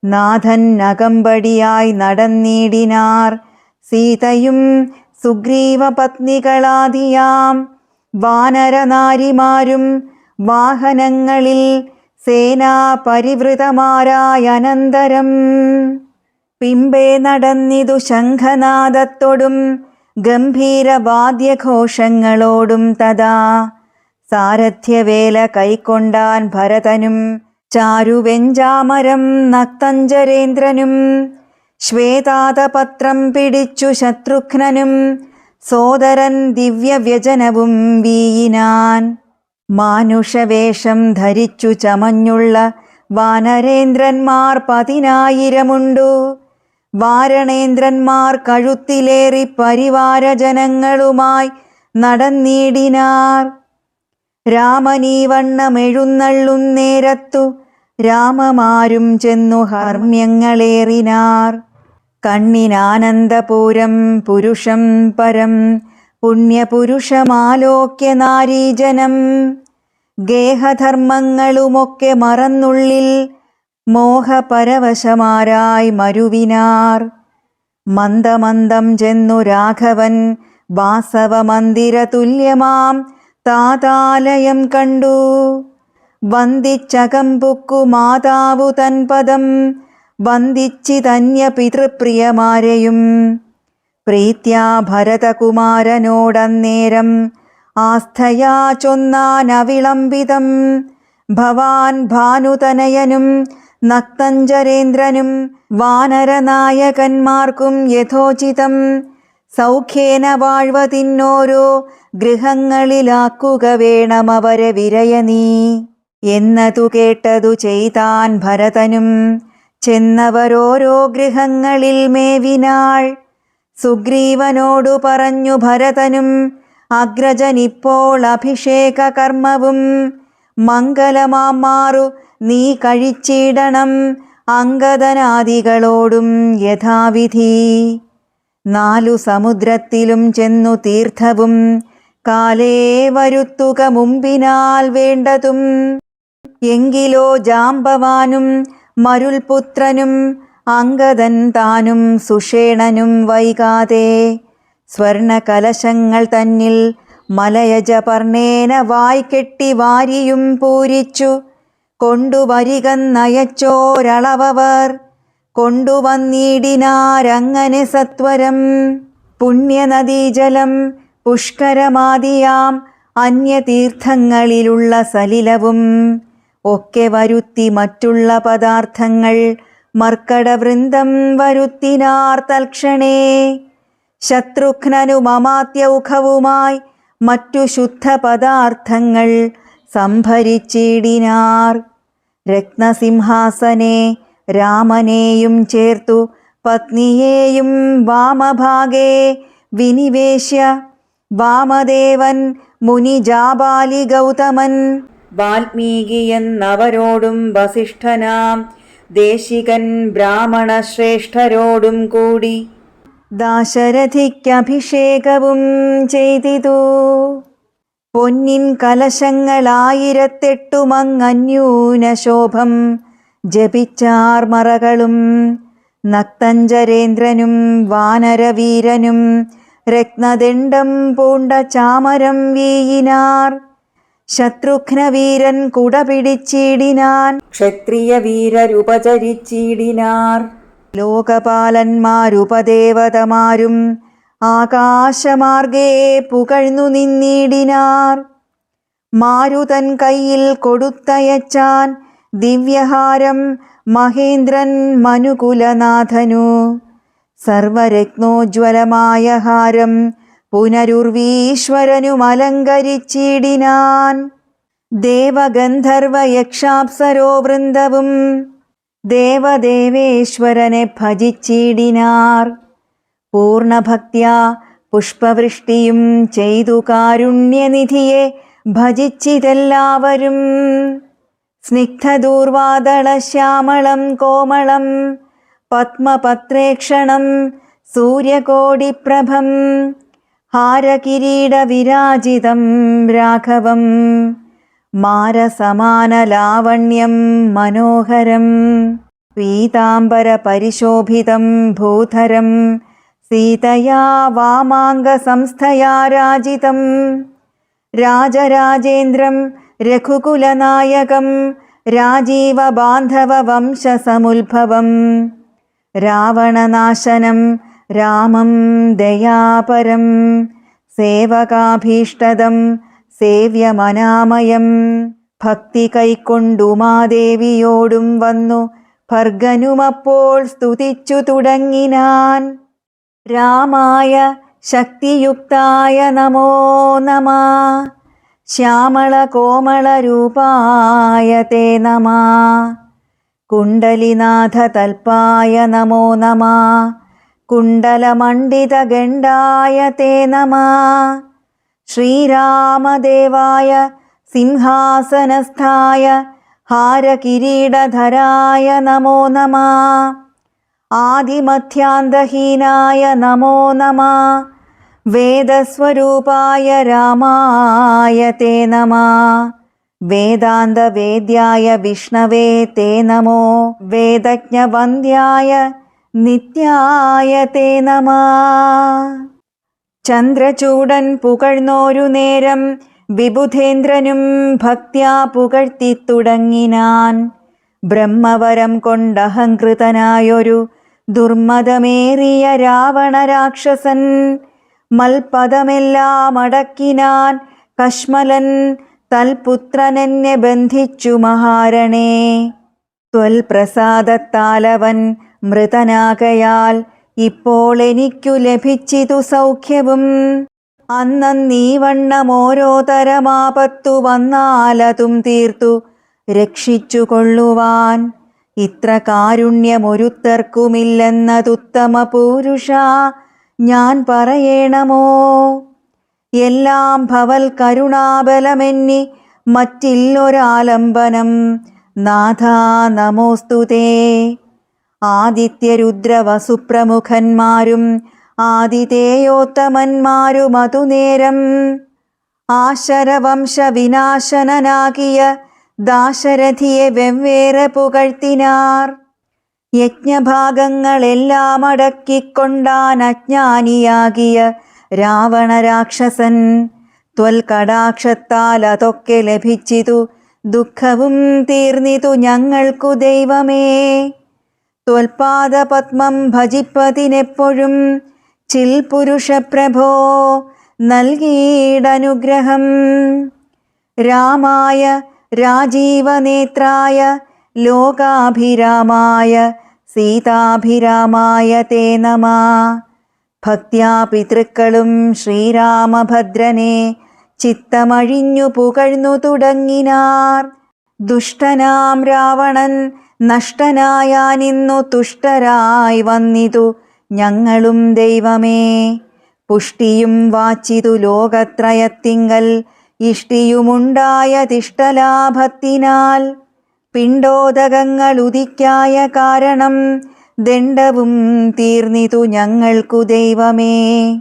Speaker 1: നാഥൻ അകമ്പടിയായി നടന്നിടിനാർ. സീതയും സുഗ്രീവപത്നികളാദിയാം വാനരനാരിമാരും വാഹനങ്ങളിൽ സേനാപരിവൃതമാരായനന്തരം. പിമ്പേ നടന്നിതു ശംഖനാദത്തോടും ഗംഭീരവാദ്യഘോഷങ്ങളോടും തഥാ. സാരഥ്യവേല കൈക്കൊണ്ടാൻ ഭരതനും ചാരുവെഞ്ചാമരം നക്തഞ്ചരേന്ദ്രനും. ശ്വേതാതപത്രം പിടിച്ചു ശത്രുഘ്നനും സോദരൻ ദിവ്യവ്യജനവും വീയിനാൻ. മാനുഷവേഷം ധരിച്ചു ചമഞ്ഞുള്ള വാനരേന്ദ്രന്മാർ 10,000 വാരണേന്ദ്രന്മാർ കഴുത്തിലേറി പരിവാരജനങ്ങളുമായി നടന്നിടിനാർ. രാമനീവണ്ണമെഴുന്നള്ളുന്നേരത്തു രാമമാരും ചെന്നു ഹർമ്മ്യങ്ങളേറിനാർ. കണ്ണിനാനന്ദപൂരം പുരുഷം പരം പുണ്യപുരുഷമാലോക്യ നാരീജനം. ഗേഹധർമ്മങ്ങളുമൊക്കെ മറന്നുള്ളിൽ മോഹപരവശമാരായി മരുവിനാർ. മന്ദമന്ദം ചെന്നു രാഘവൻ വാസവമന്ദിരതുല്യമാം താതാലയം കണ്ടു. വന്ദിച്ചകമ്പുക്കു മാതാവു തൻപദം വന്ദിച്ചിതന്യ പിതൃപ്രിയമാരെയും. പ്രീത്യാ ഭരതകുമാരനോടന്നേരം ആസ്ഥയാ ചൊന്നാനവിളംബിതം. ഭവാൻ ഭാനുതനയനും നക്തഞ്ചരേന്ദ്രനും വാനരനായകന്മാർക്കും യഥോചിതം സൗഖ്യേന വാഴ്വതിന്നോരോ ഗൃഹങ്ങളിലാക്കുക വേണമവരെ വിരയനീ. എന്നതു കേട്ടതു ചെയ്താൻ ഭരതനും ചെന്നവരോരോ ഗൃഹങ്ങളിൽ മേവിനാൾ. സുഗ്രീവനോടു പറഞ്ഞു ഭരതനും അഗ്രജനിപ്പോൾ അഭിഷേക കർമ്മവും മംഗലമാമാറു നീ കഴിച്ചിടണം അംഗദനാദികളോടും യഥാവിധി. 4 സമുദ്രത്തിലും ചെന്നു തീർത്ഥവും കാലേ വരുത്തുക മുമ്പിനാൽ വേണ്ടതും. എങ്കിലോ ജാംബവാനും മരുൾപുത്രനും അംഗദൻ താനും സുഷേണനും വൈകാതെ സ്വർണകലശങ്ങൾ തന്നിൽ മലയജപർണേന വായ്കെട്ടി വാരിയും പൂരിച്ചു കൊണ്ടുവരികന്നയച്ചോരളവർ കൊണ്ടുവന്നിടിനാരങ്ങനെ സത്വരം. പുണ്യനദീജലം പുഷ്കരമാദിയാം അന്യതീർത്ഥങ്ങളിലുള്ള സലിലവും ഒക്കെ വരുത്തി മറ്റുള്ള പദാർത്ഥങ്ങൾ മർക്കടവൃന്ദം വരുത്തിനാർ തൽക്ഷണേ. ശത്രുഘ്നനു മമാത്യൗഖവുമായി മറ്റു ശുദ്ധ പദാർത്ഥങ്ങൾ സംഭരിച്ചിടിനാർ. രത്നസിംഹാസനെ രാമനെയും ചേർത്തു പത്നിയെയും വാമഭാഗേ വിനിവേശ്യ വാമദേവൻ മുനിജാബാലി ഗൗതമൻ
Speaker 2: വാൽമീകി എന്നവരോടും വസിഷ്ഠനാം ദേശികൻ ബ്രാഹ്മണശ്രേഷ്ഠരോടും കൂടി
Speaker 1: ദാശരഥിക്കഭിഷേകവും ചെയ്തിതു. പൊന്നിൻ കലശങ്ങളായിരത്തെട്ടുമങ്ങന്യൂനശോഭം ജപിച്ചാർ മറകളും. നക്തഞ്ചരേന്ദ്രനും വാനരവീരനും രത്നദണ്ഡം പൂണ്ട ചാമരം വീയിനാർ. ശത്രുഘ്നവീരൻ കുട പിടിച്ചിടിനാൻ.
Speaker 2: ക്ഷത്രിയ വീരരുപചരിച്ചിടിനാർ.
Speaker 1: ലോകപാലന്മാരുപദേവതമാരും ആകാശമാർഗേ പുകഴ്ന്നു നിന്നിടിനാർ. മാരുതൻ കയ്യിൽ കൊടുത്തയച്ചാൻ ദിവ്യഹാരം മഹേന്ദ്രൻ മനുകുലനാഥനു. സർവരത്നോജ്വലമായ ഹാരം പുനരുർവീശ്വരനുമലങ്കരിച്ചിടിനാൻ. ദേവഗന്ധർവയക്ഷാപ്സരോ വൃന്ദവും ദേവദേവേശ്വരനെ ഭജിച്ചിടിനാർ. പൂർണ്ണഭക്ത്യാ പുഷ്പവൃഷ്ടിയും ചെയ്തു കാരുണ്യനിധിയെ ഭജിച്ചിതെല്ലാവരും. സ്നിഗ്ധദൂർവാദളശ്യാമളം കോമളം പത്മപത്രേക്ഷണം സൂര്യകോടിപ്രഭം ഹാരകിരീടവിരാജിതം രാഘവം മാരസമാനലാവണ്യം മനോഹരം പീതാംബരപരിശോഭിതം ഭൂധരം സീതയാ വാമാംഗസംസ്ഥയാ രാജിതം രാജരാജേന്ദ്രം രഘുകുലനായകം രാജീവബാന്ധവവംശസമുദ്ഭവം രാവണനാശനം രാമം ദയാപരം സേവകാഭീഷ്ടദം സേവ്യമനാമയം. ഭക്തി കൈക്കൊണ്ടുമാദേവിയോടും വന്നു ഭർഗനുമപ്പോൾ സ്തുതിച്ചു തുടങ്ങിനാൻ. രാമായ ശക്തിയുക്തായ നമോ നമഃ ശ്യാമളകോമളരൂപായ തേ നമഃ കുണ്ടലിനാഥതൽപായ നമോ നമഃ കുണ്ടലമണ്ഡിതഗണ്ഡായ തേ നമഃ ശ്രീരാമദേവായ സിംഹാസനസ്ഥായ ഹാരകിരീടധരായ നമോ നമഃ ആദിമധ്യാന്തഹീനായ നമോ നമഃ വേദസ്വരൂപായ രാമായ തേ നമഃ വേദാന്തവേദ്യായ വിഷ്ണവേ തേ നമോ വേദജ്ഞവന്ദ്യായ നിത്യായ തേ നമഃ. ചന്ദ്രചൂടൻ പുകഴ്ന്നോരു നേരം വിബുധേന്ദ്രനും ഭക്ത്യാ പുകഴ്ത്തിത്തുടങ്ങിനാൻ. ബ്രഹ്മവരം കൊണ്ടഹങ്കൃതനായൊരു ദുർമതമേറിയ രാവണരാക്ഷസൻ മൽപദമെല്ലാം അടക്കിനാൻ കശ്മലൻ തൽപുത്രനെന്നെ ബന്ധിച്ചു മഹാരണേ. ത്വൽപ്രസാദത്താലവൻ മൃതനാകയാൽ ഇപ്പോൾ എനിക്കു ലഭിച്ചിതു സൗഖ്യവും. അന്നീ വണ്ണം ഓരോ തരമാപത്തു വന്നാലതും തീർത്തു രക്ഷിച്ചു കൊള്ളുവാൻ ഇത്ര കാരുണ്യമൊരുത്തർക്കുമില്ലെന്നതുത്തമ പുരുഷ ഞാൻ പറയണമോ. എല്ലാം ഭവൽ കരുണാബലമെന്നി മറ്റില്ലൊരാലംബനം നാഥാ നമോസ്തുതേ. ആദിത്യരുദ്രവസുപ്രമുഖന്മാരും ആതിഥേയോത്തമന്മാരും അതുനേരം ആശരവംശ വിനാശനനാകിയ ദാശരഥിയെ വെവ്വേറെ പുകഴ്ത്തിനാർ. യജ്ഞഭാഗങ്ങളെല്ലാം അടക്കിക്കൊണ്ടാൻ അജ്ഞാനിയാകിയ രാവണരാക്ഷസൻ ത്വൽകടാക്ഷത്താൽ അതൊക്കെ ലഭിച്ചിതു, ദുഃഖവും തീർന്നിതു ഞങ്ങൾക്കു ദൈവമേ. ത്വൽപാദപത്മം ഭജിപ്പതിനെപ്പോഴും ചിൽപുരുഷപ്രഭോ നൽകിയിടനുഗ്രഹം. രാമായ രാജീവനേത്രായ ലോകാഭിരാമായ സീതാഭിരാമായ തേ നമഃ. ഭക്ത്യാ പിതൃക്കളും ശ്രീരാമഭദ്രനെ ചിത്തമഴിഞ്ഞു പുകഴ്ന്നു തുടങ്ങിനാർ. ദുഷ്ടനാം രാവണൻ നഷ്ടനായാനിന്നു തുഷ്ടരായി വന്നിതു ഞങ്ങളും ദൈവമേ. പുഷ്ടിയും വാച്ചിതു ലോകത്രയത്തിങ്കൽ ഇഷ്ടിയുമുണ്ടായതിഷ്ടലാഭത്തിനാൽ. പിണ്ടോദകങ്ങൾ ഉദിക്കായ കാരണം ദണ്ഡവും തീർന്നിതു ഞങ്ങൾക്കു ദൈവമേ.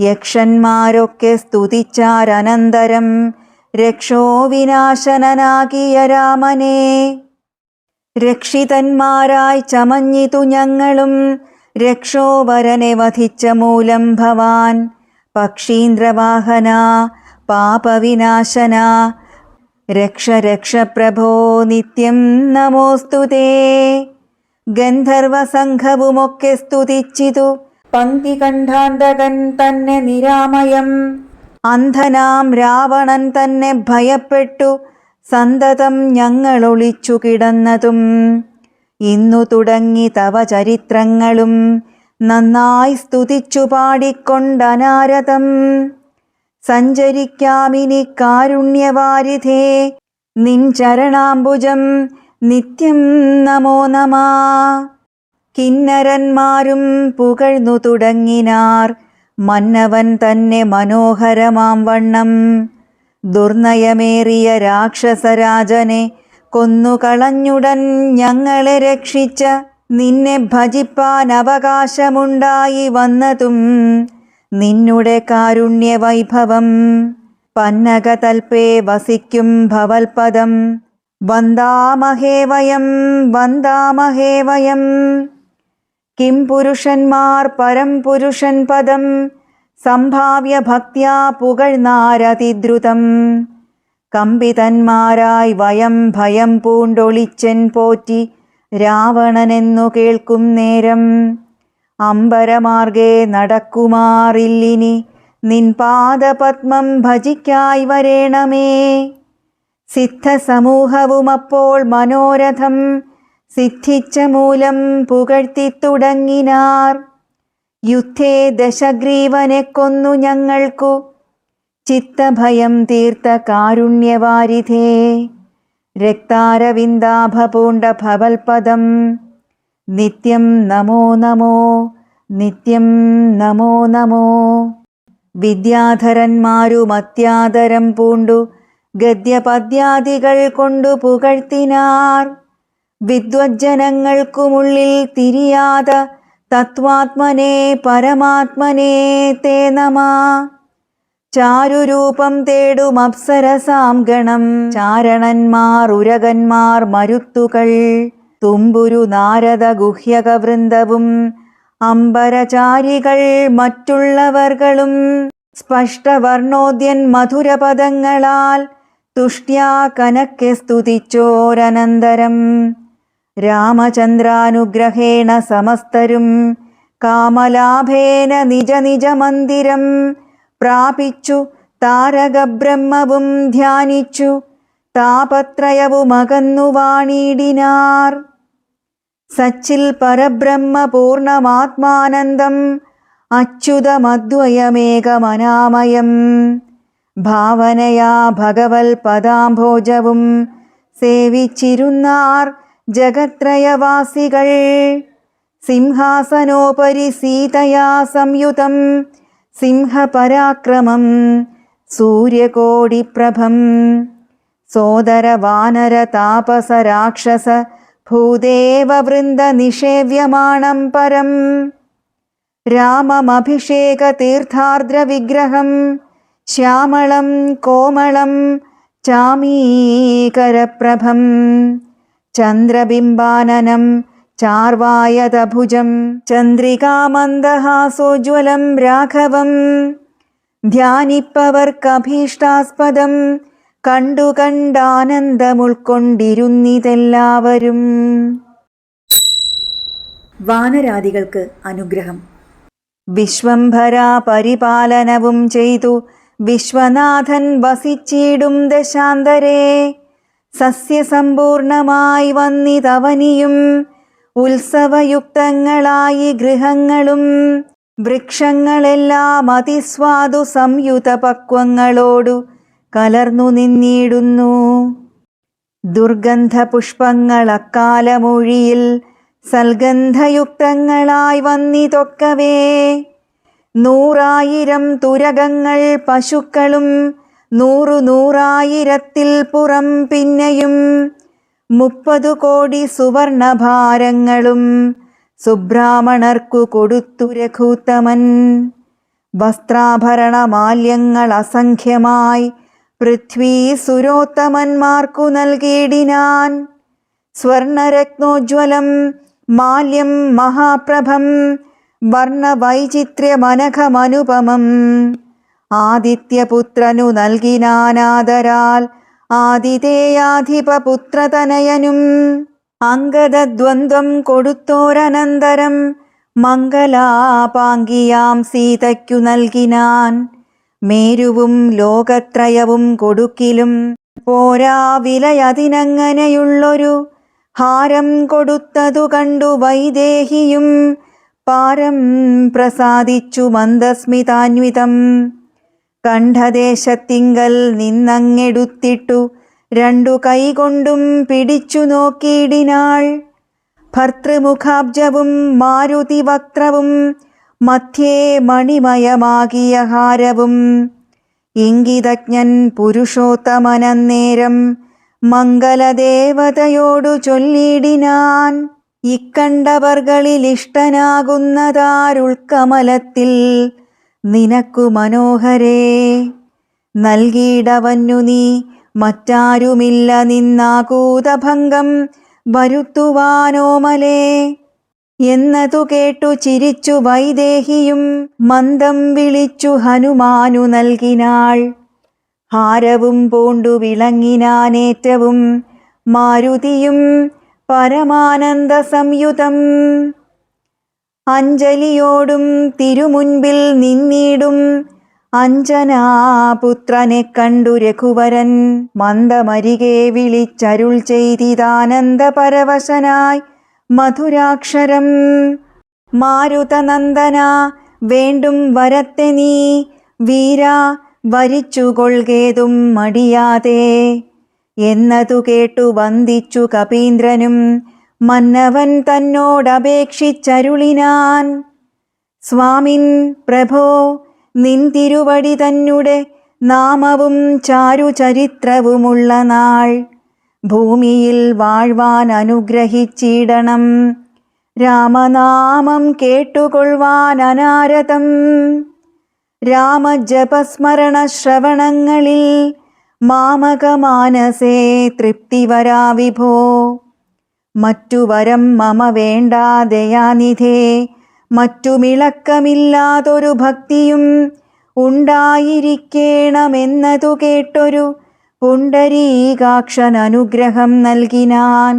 Speaker 1: യക്ഷന്മാരൊക്കെ സ്തുതിച്ചാരനന്തരം രക്ഷോ വിനാശനനാകിയ രാമനെ. രക്ഷിതന്മാരായി ചമഞ്ഞിതു ഞങ്ങളും രക്ഷോവരനെ വധിച്ച മൂലം ഭവാൻ. പക്ഷീന്ദ്രവാഹന പാപവിനാശന രക്ഷ രക്ഷ പ്രഭോ നിത്യം നമോസ്തുതേ. ഗന്ധർവസംഘവുമൊക്കെ സ്തുതിച്ചിതു പങ്ക്തി കണ്ഠാന്തകൻ തന്നെ നിരാമയം. അന്ധനാം രാവണൻ തന്നെ ഭയപ്പെട്ടു സന്തതം ഞങ്ങളൊളിച്ചു കിടന്നതും. ഇന്നു തുടങ്ങി തവ ചരിത്രങ്ങളും നന്നായി സ്തുതിച്ചു പാടിക്കൊണ്ടനാരതം. സഞ്ചരിക്കാമിനി കാരുണ്യവാരിധേ നിൻ ചരണാംബുജം നിത്യം നമോ നമഃ. കിന്നരന്മാരും പുകഴ്ന്നു തുടങ്ങിനാർ മന്നവൻ തന്നെ മനോഹരമാം വണ്ണം. ദുർനയമേറിയ രാക്ഷസരാജനെ കൊന്നുകളഞ്ഞുടൻ ഞങ്ങളെ രക്ഷിച്ച നിന്നെ ഭജിപ്പാൻ അവകാശമുണ്ടായി വന്നതും നിന്നുടെ കാരുണ്യവൈഭവം. പന്നകതൽപേ വസിക്കും ഭവൽപദം വന്ദാമഹേ വയം വന്ദാമഹേ വയം. കിം പുരുഷന്മാർ പരം പുരുഷൻ പദം സംഭാവ്യ ഭക്ത്യാ പുകഴ്ന്നാരതിദ്രുതം. കമ്പിതന്മാരായി വയം ഭയം പൂണ്ടൊളിച്ചൻ പോറ്റി രാവണനെന്നു കേൾക്കും നേരം. അമ്പരമാർഗേ നടക്കുമാറില്ലിനി നിൻ പാദപത്മം ഭജിക്കായി വരേണമേ. സിദ്ധസമൂഹവുമപ്പോൾ മനോരഥം സിദ്ധിച്ച മൂലം പുകഴ്ത്തിത്തുടങ്ങിനാർ. യുദ്ധേ ദശഗ്രീവനെ കൊന്നു ഞങ്ങൾക്കു ചിത്തഭയം തീർത്ത കാരുണ്യവാരിധേ. രക്താരവിന്ദാഭ പൂണ്ട ഭവൽപദം നിത്യം നമോ നമോ നിത്യം നമോ നമോ. വിദ്യാധരന്മാരും അത്യാദരം പൂണ്ടു ഗദ്യപദ്യാദികൾ കൊണ്ടു പുകഴ്ത്തിനാർ. വിദ്വജ്ജനങ്ങൾക്കുമുള്ളിൽ തിരിയാത തത്വാത്മനെ പരമാത്മനെ തേ നമഃ. ചാരുരൂപം തേടും അപ്സരസാം ഗണം ചാരണന്മാർ ഉരകന്മാർ മരുത്തുകൾ തുമ്പുരു നാരദ ഗുഹ്യകവൃന്ദവും അംബരചാരികൾ മറ്റുള്ളവർകളും സ്പഷ്ടവർണോദ്യൻ മധുരപദങ്ങളാൽ തുഷ്ട്യാ കനക്കെ സ്തുതിച്ചോരനന്തരം. രാമചന്ദ്രാനുഗ്രഹേണ സമസ്തരും കാമലാഭേന നിജ നിജ മന്ദിരം പ്രാപിച്ചു താരകബ്രഹ്മവും ധ്യാനിച്ചു താപത്രയവുമകന്നു വാണിടിനാർ. സച്ചിൽ പരബ്രഹ്മ പൂർണമാത്മാനന്ദം അച്യുതമദ്വയമേകമനാമയം. ഭാവനയാ ഭഗവൽ പദാംഭോജവും സേവിച്ചിരുന്നാർ ജഗത്രയവാസികൾ. സിംഹാസനോപരി സീതയാ സംയുതം സിംഹപരാക്രമം സൂര്യകോടിപ്രഭം. സോദര വാനര താപസ രാക്ഷസ ഭൂദേവവൃന്ദ നിഷേവ്യമാണം പരം. രാമമഭിഷേക തീർത്ഥാർദ്ര വിഗ്രഹം ശ്യാമളം കോമളം ചാമീകരപ്രഭം. ചന്ദ്രബിംബാനനം ചാർവായതഭുജം ചന്ദ്രികാമന്ദഹാസോജ്വലം രാഘവം. ധ്യാനിപ്പവർക്കഭീഷ്ടാസ്പദം കണ്ടു കണ്ടാനന്ദമുൾക്കൊണ്ടിരുന്നിതെല്ലാവരും.
Speaker 2: വാനരാദികൾക്ക് അനുഗ്രഹം.
Speaker 1: വിശ്വംഭര പരിപാലനവും ചെയ്തു വിശ്വനാഥൻ വസിച്ചിടും ദശാന്തരേ. സസ്യസമ്പൂർണമായി വന്നിതവനിയും ഉത്സവയുക്തങ്ങളായി ഗൃഹങ്ങളും വൃക്ഷങ്ങളെല്ലാം അതിസ്വാദു സംയുത പക്വങ്ങളോടു കലർന്നു നിന്നിടുന്നു. ദുർഗന്ധ പുഷ്പങ്ങൾ അക്കാലമൊഴിയിൽ സൽഗന്ധയുക്തങ്ങളായി വന്നിതൊക്കവേ. 100,000 തുരകങ്ങൾ പശുക്കളും 100,000 പുറം പിന്നെയും 30 കോടി സുവർണഭാരങ്ങളും സുബ്രാഹ്മണർക്കു കൊടുത്തു രഘൂത്തമൻ. വസ്ത്രാഭരണമാല്യങ്ങൾ അസംഖ്യമായി പൃഥ്വീ സുരോത്തമന്മാർക്കു നൽകിയിടിനാൻ. സ്വർണരത്നോജ്വലം മാല്യം മഹാപ്രഭം വർണ്ണവൈചിത്ര്യമനഘമനുപമം ആദിത്യപുത്രനു നൽകിനാനാദരാൽ ആതിഥേയാധിപപുത്രതനയനും. അംഗദദ്വന്ദ്വം കൊടുത്തോരനന്തരം മംഗലാപാങ്കിയാം സീതയ്ക്കു നൽകിനാൻ. മേരുവും ലോകത്രയവും കൊടുക്കിലും പോരാ വിലയതിനങ്ങനെയുള്ളൊരു ഹാരം കൊടുത്തതു കണ്ടു വൈദേഹിയും പാരം പ്രസാദിച്ചു മന്ദസ്മിതാന്വിതം. കണ്ഠദേശത്തിങ്കൽ നിന്നങ്ങെടുത്തിട്ടു 2 കൈകൊണ്ടും പിടിച്ചു നോക്കിയിടിനാൾ. ഭർതൃമുഖാബ്ജവും മാരുതിവക്ത്രവും മധ്യേ മണിമയമാകിയ ഹാരവും. ഇംഗിതജ്ഞൻ പുരുഷോത്തമനന്നേരം മംഗലദേവതയോടു ചൊല്ലിയിടിനാൻ. ഇക്കണ്ടവർകളിലിഷ്ടനാകുന്നതാരുൾക്കമലത്തിൽ നിനക്കു മനോഹരേ. നൽകിയിടവന്നു നീ മറ്റാരുമില്ല നിന്നാകൂതഭംഗം വരുത്തുവാനോമലേ. എന്നതു കേട്ടു ചിരിച്ചു വൈദേഹിയും മന്ദം വിളിച്ചു ഹനുമാനു നൽകിനാൾ. ഹാരവും പൂണ്ടു വിളങ്ങിനാനേറ്റവും മാരുതിയും പരമാനന്ദ സംയുതം. അഞ്ജലിയോടും തിരുമുൻപിൽ നിന്നിടും അഞ്ജനാപുത്രനെ കണ്ടു രഘുവരൻ മന്ദമരികെ വിളിച്ചരുൾ ചെയ്തിതാനന്ദപരവശനായി മധുരാക്ഷരം. മാരുതനന്ദന വേണ്ടും വരത്തെ നീ വീരാ വരിച്ചുകൊള്ളുകേതും മടിയാതെ. എന്നതു കേട്ടു വന്ദിച്ചു കപീന്ദ്രനും മന്നവൻ തന്നോടപേക്ഷിച്ചരുളിനാൻ. സ്വാമിൻ പ്രഭോ നിൻ തിരുവടി തന്നെ നാമവും ചാരുചരിത്രവുമുള്ള നാൾ ഭൂമിയിൽ വാഴ്വാൻ അനുഗ്രഹിച്ചിടണം. രാമനാമം കേട്ടുകൊള്ളുവാൻ അനാരതം. രാമജപസ്മരണ ശ്രവണങ്ങളിൽ മാമകമാനസേ തൃപ്തി വരാ വിഭോ. മറ്റു വരം മമ വേണ്ടാ ദയാനിധേ. മറ്റുമിളക്കമില്ലാതൊരു ഭക്തിയും ഉണ്ടായിരിക്കേണമെന്നതു കേട്ടൊരു പുണ്ടരീകാക്ഷൻ അനുഗ്രഹം നൽകിനാൻ.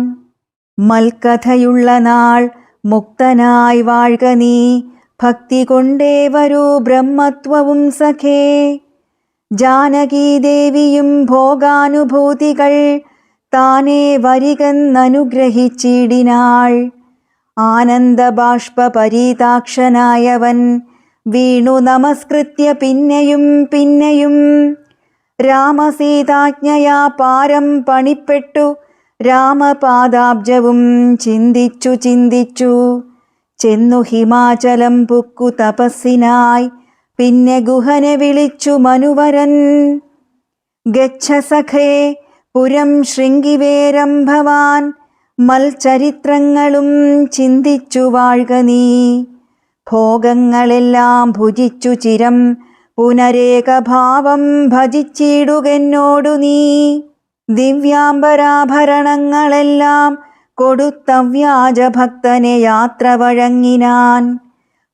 Speaker 1: മൽക്കഥയുള്ള നാൾ മുക്തനായി വാഴ്ക നീ. ഭക്തി കൊണ്ടേ വരൂ ബ്രഹ്മത്വവും സഖേ. ജാനകീദേവിയും ഭോഗാനുഭൂതികൾ താനേ വരികെന്നനുഗ്രഹിച്ചിടിനാൾ. ആനന്ദബാഷ്പരീതാക്ഷനായവൻ വീണു നമസ്കൃത്യ പിന്നെയും പിന്നെയും. രാമസീതാജ്ഞയാ പാരം പണിപ്പെട്ടു രാമപാദാബ്ജവും ചിന്തിച്ചു ചിന്തിച്ചു ചെന്നു ഹിമാചലം പുക്കു തപസ്സിനായി. പിന്നെ ഗുഹനെ വിളിച്ചു മനുവരൻ. ഗച്ഛ സഖേ പുരം ശൃംഗിവേരം ഭവാൻ. മൽചരിത്രങ്ങളും ചിന്തിച്ചു വാഴ്ക നീ. ഭോഗങ്ങളെല്ലാം ഭുജിച്ചു ചിരം പുനരേകഭാവം ഭജിച്ചിടുകെന്നോടു നീ. ദിവ്യാംബരാഭരണങ്ങളെല്ലാം കൊടുത്തവ്യാജഭക്തനെ യാത്ര വഴങ്ങിനാൻ.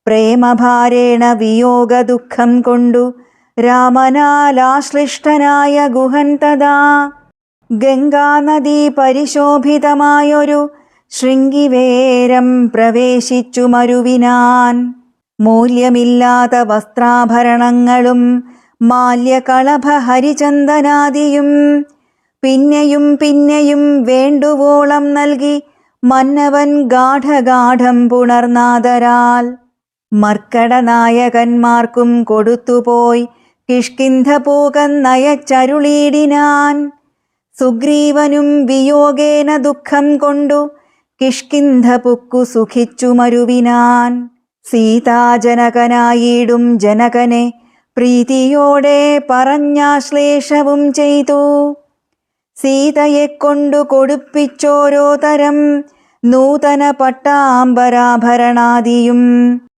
Speaker 1: പ്രേമഭാരേണ വിയോഗ ദുഃഖം കൊണ്ടു രാമനാലാശ്ലിഷ്ടനായ ഗുഹൻ തഥാ ഗംഗാനദീ പരിശോഭിതമായൊരു ശൃംഗിവേരം പ്രവേശിച്ചു മരുവിനാൻ. മൂല്യമില്ലാത്ത വസ്ത്രാഭരണങ്ങളും മാല്യകളഭ ഹരിചന്ദനാദിയും പിന്നെയും പിന്നെയും വേണ്ടുവോളം നൽകി മന്നവൻ ഗാഠഗാഠം പുണർനാദരാൽ മർക്കടനായകന്മാർക്കും കൊടുത്തുപോയി കിഷ്കിന്ധപൂകന്നയച്ചരുളീടിനാൻ. സുഗ്രീവനും വിയോഗേന ദുഃഖം കൊണ്ടു കിഷ്കിന്ധപുക്കു സുഖിച്ചു മരുവിനാൻ. സീതാജനകനായിടും ജനകനെ പ്രീതിയോടെ പറഞ്ഞാശ്ലേഷവും ചെയ്തു. സീതയെ കൊണ്ടു കൊടുപ്പിച്ചോരോ തരം നൂതന പട്ടാംബരാഭരണാദിയും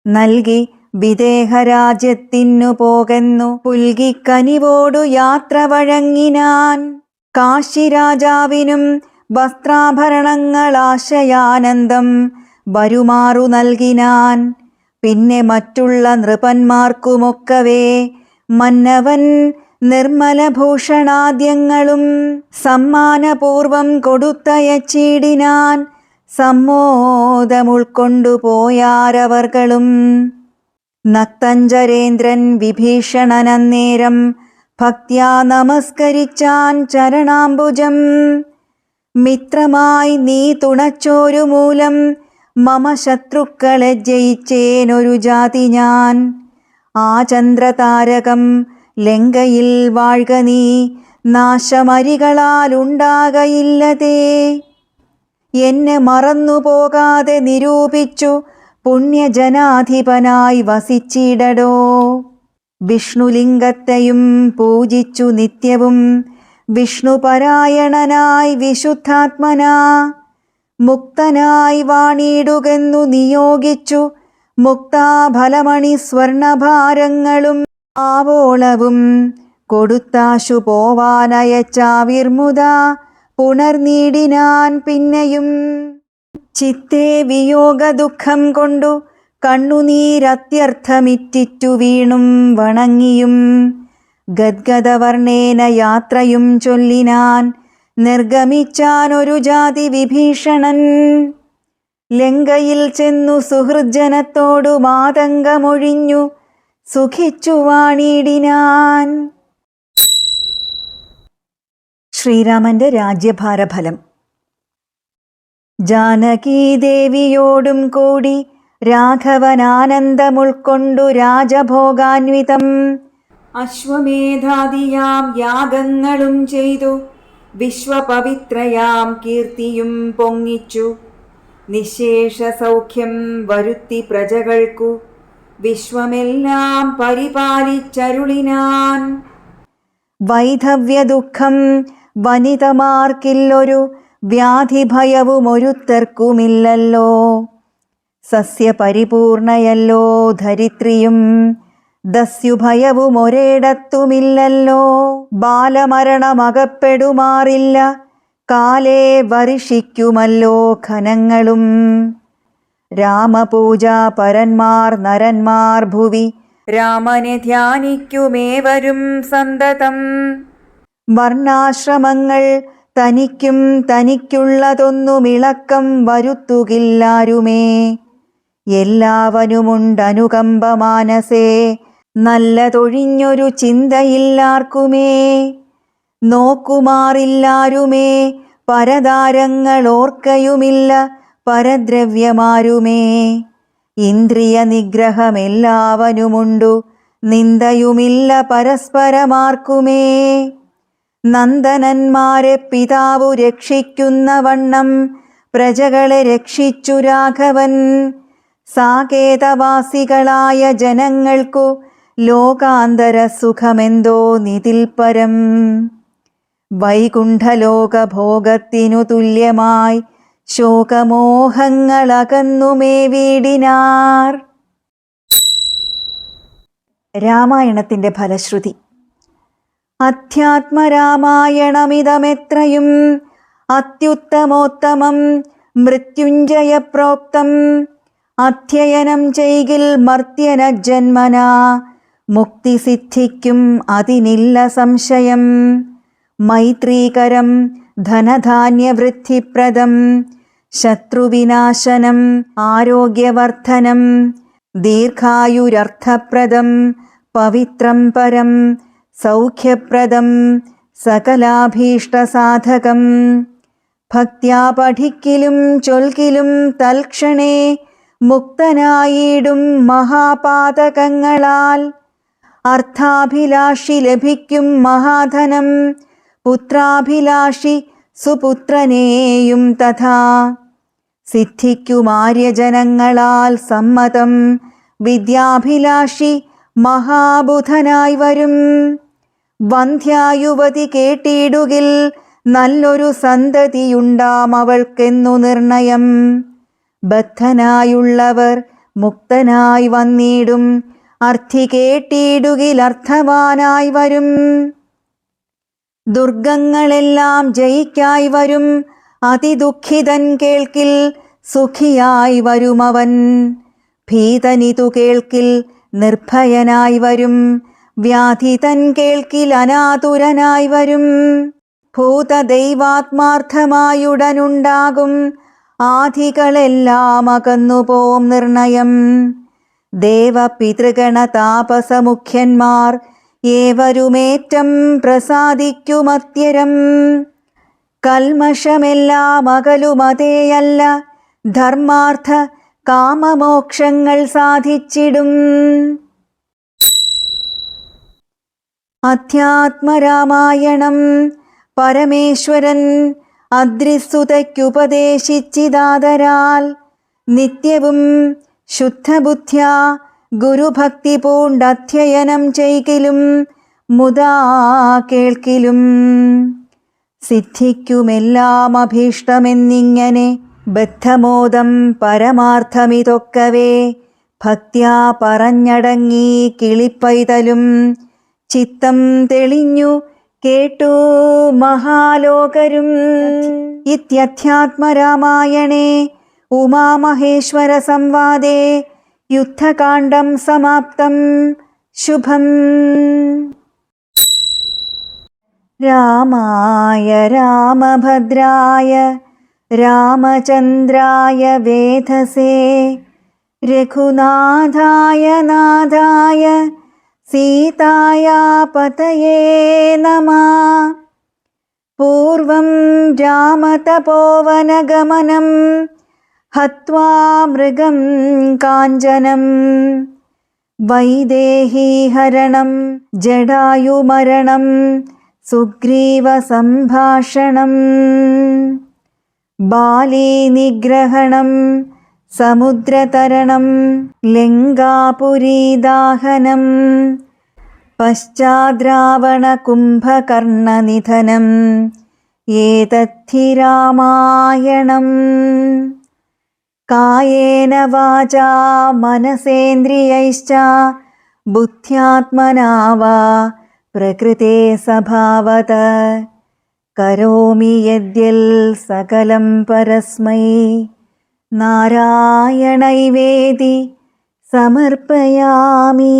Speaker 1: നൽകി വിദേഹരാജ്യത്തിനു പോകെന്നു പുൽകിക്കനിവോടു യാത്ര വഴങ്ങിനാൻ. കാശിരാജാവിനും വസ്ത്രാഭരണങ്ങളാശയാനന്ദം വരുമാറു നൽകിനാൻ. പിന്നെ മറ്റുള്ള നൃപന്മാർക്കുമൊക്കവേ മന്നവൻ നിർമ്മലഭൂഷണാദ്യങ്ങളും സമ്മാനപൂർവം കൊടുത്തയച്ചിടിനാൻ. സമ്മോദമുൾക്കൊണ്ടുപോയാരവർകളും. നക്തഞ്ചരേന്ദ്രൻ വിഭീഷണനന്നേരം ഭക്ത്യാ നമസ്കരിച്ചാൻ ചരണാംബുജം. മിത്രമായി നീ തുണച്ചോരു മൂലം മമ ശത്രുക്കളെ ജയിച്ചേനൊരു ജാതി ഞാൻ. ആ ചന്ദ്രതാരകം ലങ്കയിൽ വാഴ്ക നീ, നാശമരികളാലുണ്ടാകയില്ലതേ. എന്നെ മറന്നുപോകാതെ നിരൂപിച്ചു പുണ്യജനാധിപനായി വസിച്ചിടടോ. വിഷ്ണുലിംഗത്തെയും പൂജിച്ചു നിത്യവും വിഷ്ണുപരായണനായി വിശുദ്ധാത്മനാ മുക്തനായി വാണിടുകെന്നു നിയോഗിച്ചു. മുക്താഫലമണി സ്വർണഭാരങ്ങളും ആവോളവും കൊടുത്താശു പോവാനയച്ചാവിർമുദ പുണർനീടിനാൻ. പിന്നെയും ചിത്തേ വിയോഗ ദുഃഖം കൊണ്ടു കണ്ണുനീരത്യർത്ഥമിറ്റിറ്റു വീണും വണങ്ങിയും ഗദ്ഗദവർണ്ണേന യാത്രയും ചൊല്ലിനാൻ. നിർഗമിച്ചാനൊരു ജാതി വിഭീഷണൻ. ലങ്കയിൽ ചെന്നു സുഹൃജ്ജനത്തോടു മാതങ്കമൊഴിഞ്ഞു സുഖിച്ചു വാണിടിനാൻ. ശ്രീരാമന്റെ രാജ്യഭാരഫലം. ജാനകീദേവിയോടും കൂടി രാഘവനാനന്ദമുൾക്കൊണ്ടു രാജഭോഗാന്വിതം അശ്വമേധാദിയാം യാഗങ്ങളും ചെയ്തു വിശ്വപവിത്രയാം കീർത്തിയും പൊങ്ങിച്ചു. നിശേഷ സൗഖ്യം വരുത്തി പ്രജകൾക്കു വിശ്വമെല്ലാം പരിപാലിച്ചരുളിനാൻ. വൈധവ്യദുഃഖം വനിതമാർക്കില്ലൊരു വ്യാധിഭയവുമൊരുത്തർക്കുമില്ലല്ലോ. സസ്യപരിപൂർണയല്ലോ ധരിത്രിയും ദസ്യുഭയവും ഒരിടത്തുമില്ലല്ലോ. ബാലമരണമകപ്പെടുമാറില്ല, കാലേ വർഷിക്കുമല്ലോ ഘനങ്ങളും. രാമപൂജാ പരന്മാർ നരന്മാർ ഭുവി രാമനെ ധ്യാനിക്കുമേവരും സന്തതം. വർണ്ണാശ്രമങ്ങൾ തനിക്കും തനിക്കുള്ളതൊന്നുമിളക്കം വരുത്തുകില്ലാരുമേ. എല്ലാവനുമുണ്ടനുകമ്പ മാനസേ, നല്ലതൊഴിഞ്ഞൊരു ചിന്തയില്ലാർക്കുമേ. നോക്കുമാറില്ലാരുമേ, പരതാരങ്ങളോർക്കയുമില്ല പരദ്രവ്യമാരുമേ. ഇന്ദ്രിയ നിഗ്രഹമെല്ലാവനുമുണ്ടു, നിന്ദയുമില്ല പരസ്പരമാർക്കുമേ. നന്ദനന്മാരെ പിതാവു രക്ഷിക്കുന്ന വണ്ണം പ്രജകളെ രക്ഷിച്ചു രാഘവൻ. സാകേതവാസികളായ ജനങ്ങൾക്കു ലോകാന്തര സുഖമെന്തോ നിതിൽ പരം. വൈകുണ്ഠലോകഭോഗത്തിനു തുല്യമായി ശോകമോഹങ്ങളകന്നുമേ വീടിനാർ. രാമായണത്തിന്റെ ഫലശ്രുതി. അധ്യാത്മരാമായണമിതമെത്രയും അത്യുത്തമോത്തമം മൃത്യുഞ്ജയ പ്രോക്തം. അധ്യയനം ചെയ്കിൽ മർത്യന ജന്മനാ മുക്തി സിദ്ധിക്കും അതിനില്ല സംശയം. മൈത്രീകരം ധനധാന്യവൃദ്ധിപ്രദം, ശത്രുവിനാശനം ആരോഗ്യവർദ്ധനം, ദീർഘായുരർത്ഥപ്രദം പവിത്രം പരം, സൗഖ്യപ്രദം സകലാഭീഷ്ടസാധകം. ഭക്ത്യാ പഠിക്കിലും ചൊൽകിലും തൽക്ഷണേ, മുക്തനായിടും മഹാപാതകങ്ങളാൽ. അർത്ഥാഭിലാഷി ലഭിക്കും മഹാധനം, പുത്രാഭിലാഷി സുപുത്രനെയും തഥാ. സിദ്ധിക്കുമാര്യജനങ്ങളാൽ സമ്മതം, വിദ്യാഭിലാഷി മഹാബുധനായി വരും. വന്ധ്യായുവതി കേട്ടിടുകിൽ, നല്ലൊരു സന്തതിയുണ്ടാം അവൾക്കെന്നു നിർണയം. ബദ്ധനായുള്ളവർ മുക്തനായി വന്നിടും, അർത്ഥി കേട്ടിടുകിൽ അർത്ഥവാനായി വരും. ദുർഗങ്ങളെല്ലാം ജയിക്കായി വരും, അതിദുഃഖിതൻ കേൾക്കിൽ സുഖിയായി വരുമവൻ. ഭീതനിതു കേൾക്കിൽ നിർഭയനായി വരും, വ്യാധിതൻ കേൾക്കിൽ അനാതുരനായി വരും. ഭൂതദൈവാത്മാർത്ഥമായുടനുണ്ടാകും, ആധികളെല്ലാം അകന്നുപോം നിർണയം. ദേവപിതൃഗണ താപസമുഖ്യന്മാർ ഏവരുമേറ്റം പ്രസാദിക്കുമത്യരം. കൽമഷമെല്ലാം അകലുമതേയല്ല, ധർമാർത്ഥ കാമമോക്ഷങ്ങൾ സാധിച്ചിടും. അധ്യാത്മരാമായണം പരമേശ്വരൻ അദ്രിസുതയ്ക്കുപദേശിച്ചിതാദരാൽ, നിത്യവും ശുദ്ധബുദ്ധ്യാ ഗുരുഭക്തി പൂണ്ടധ്യയനം ചെയ്കിലും മുദാ കേൾക്കിലും. സിദ്ധിക്കുമെല്ലാം അഭീഷ്ടമെന്നിങ്ങനെ ബദ്ധമോദം പരമാർത്ഥമിതൊക്കവേ. ഭക്ത്യാ പറഞ്ഞടങ്ങി കിളിപ്പൈതലും, ചിത്തം തെളിഞ്ഞു കേട്ടു മഹാലോകരും. ഇത്യധ്യാത്മരാമായണേ ഉമാമഹേശ്വര സംവാദേ യുദ്ധകാണ്ഡം സമാപ്തം. ശുഭം. രാമായ രാമഭദ്രായ രാമചന്ദ്രായ വേധസേ, രഘുനാഥായ നാഥായ സീതായാ പതയേ നമഃ. പൂർവം രാമതപോവനഗമനം, ഹത്വാ മൃഗം കാഞ്ചനം. വൈദേഹീഹരണം ജടായുമരണം, സുഗ്രീവസംഭാഷണം. ബാലീനിഗ്രഹണം സമുദ്രതരണം, ലങ്കാപുരീദാഹനം. പശ്ചാദ്രാവണകുംഭകർണനിധനം, ഏതദ്ധി രാമായണം. കായേന വാചാ മനസേന്ദ്രിയൈശ്ച, ബുദ്ധ്യാത്മനാ വാ പ്രകൃതേ സ്വഭാവത. കരോമി യദ്യൽ സകലം പരസ്മൈ, നാരായണൈവേതി സമർപ്പയാമി.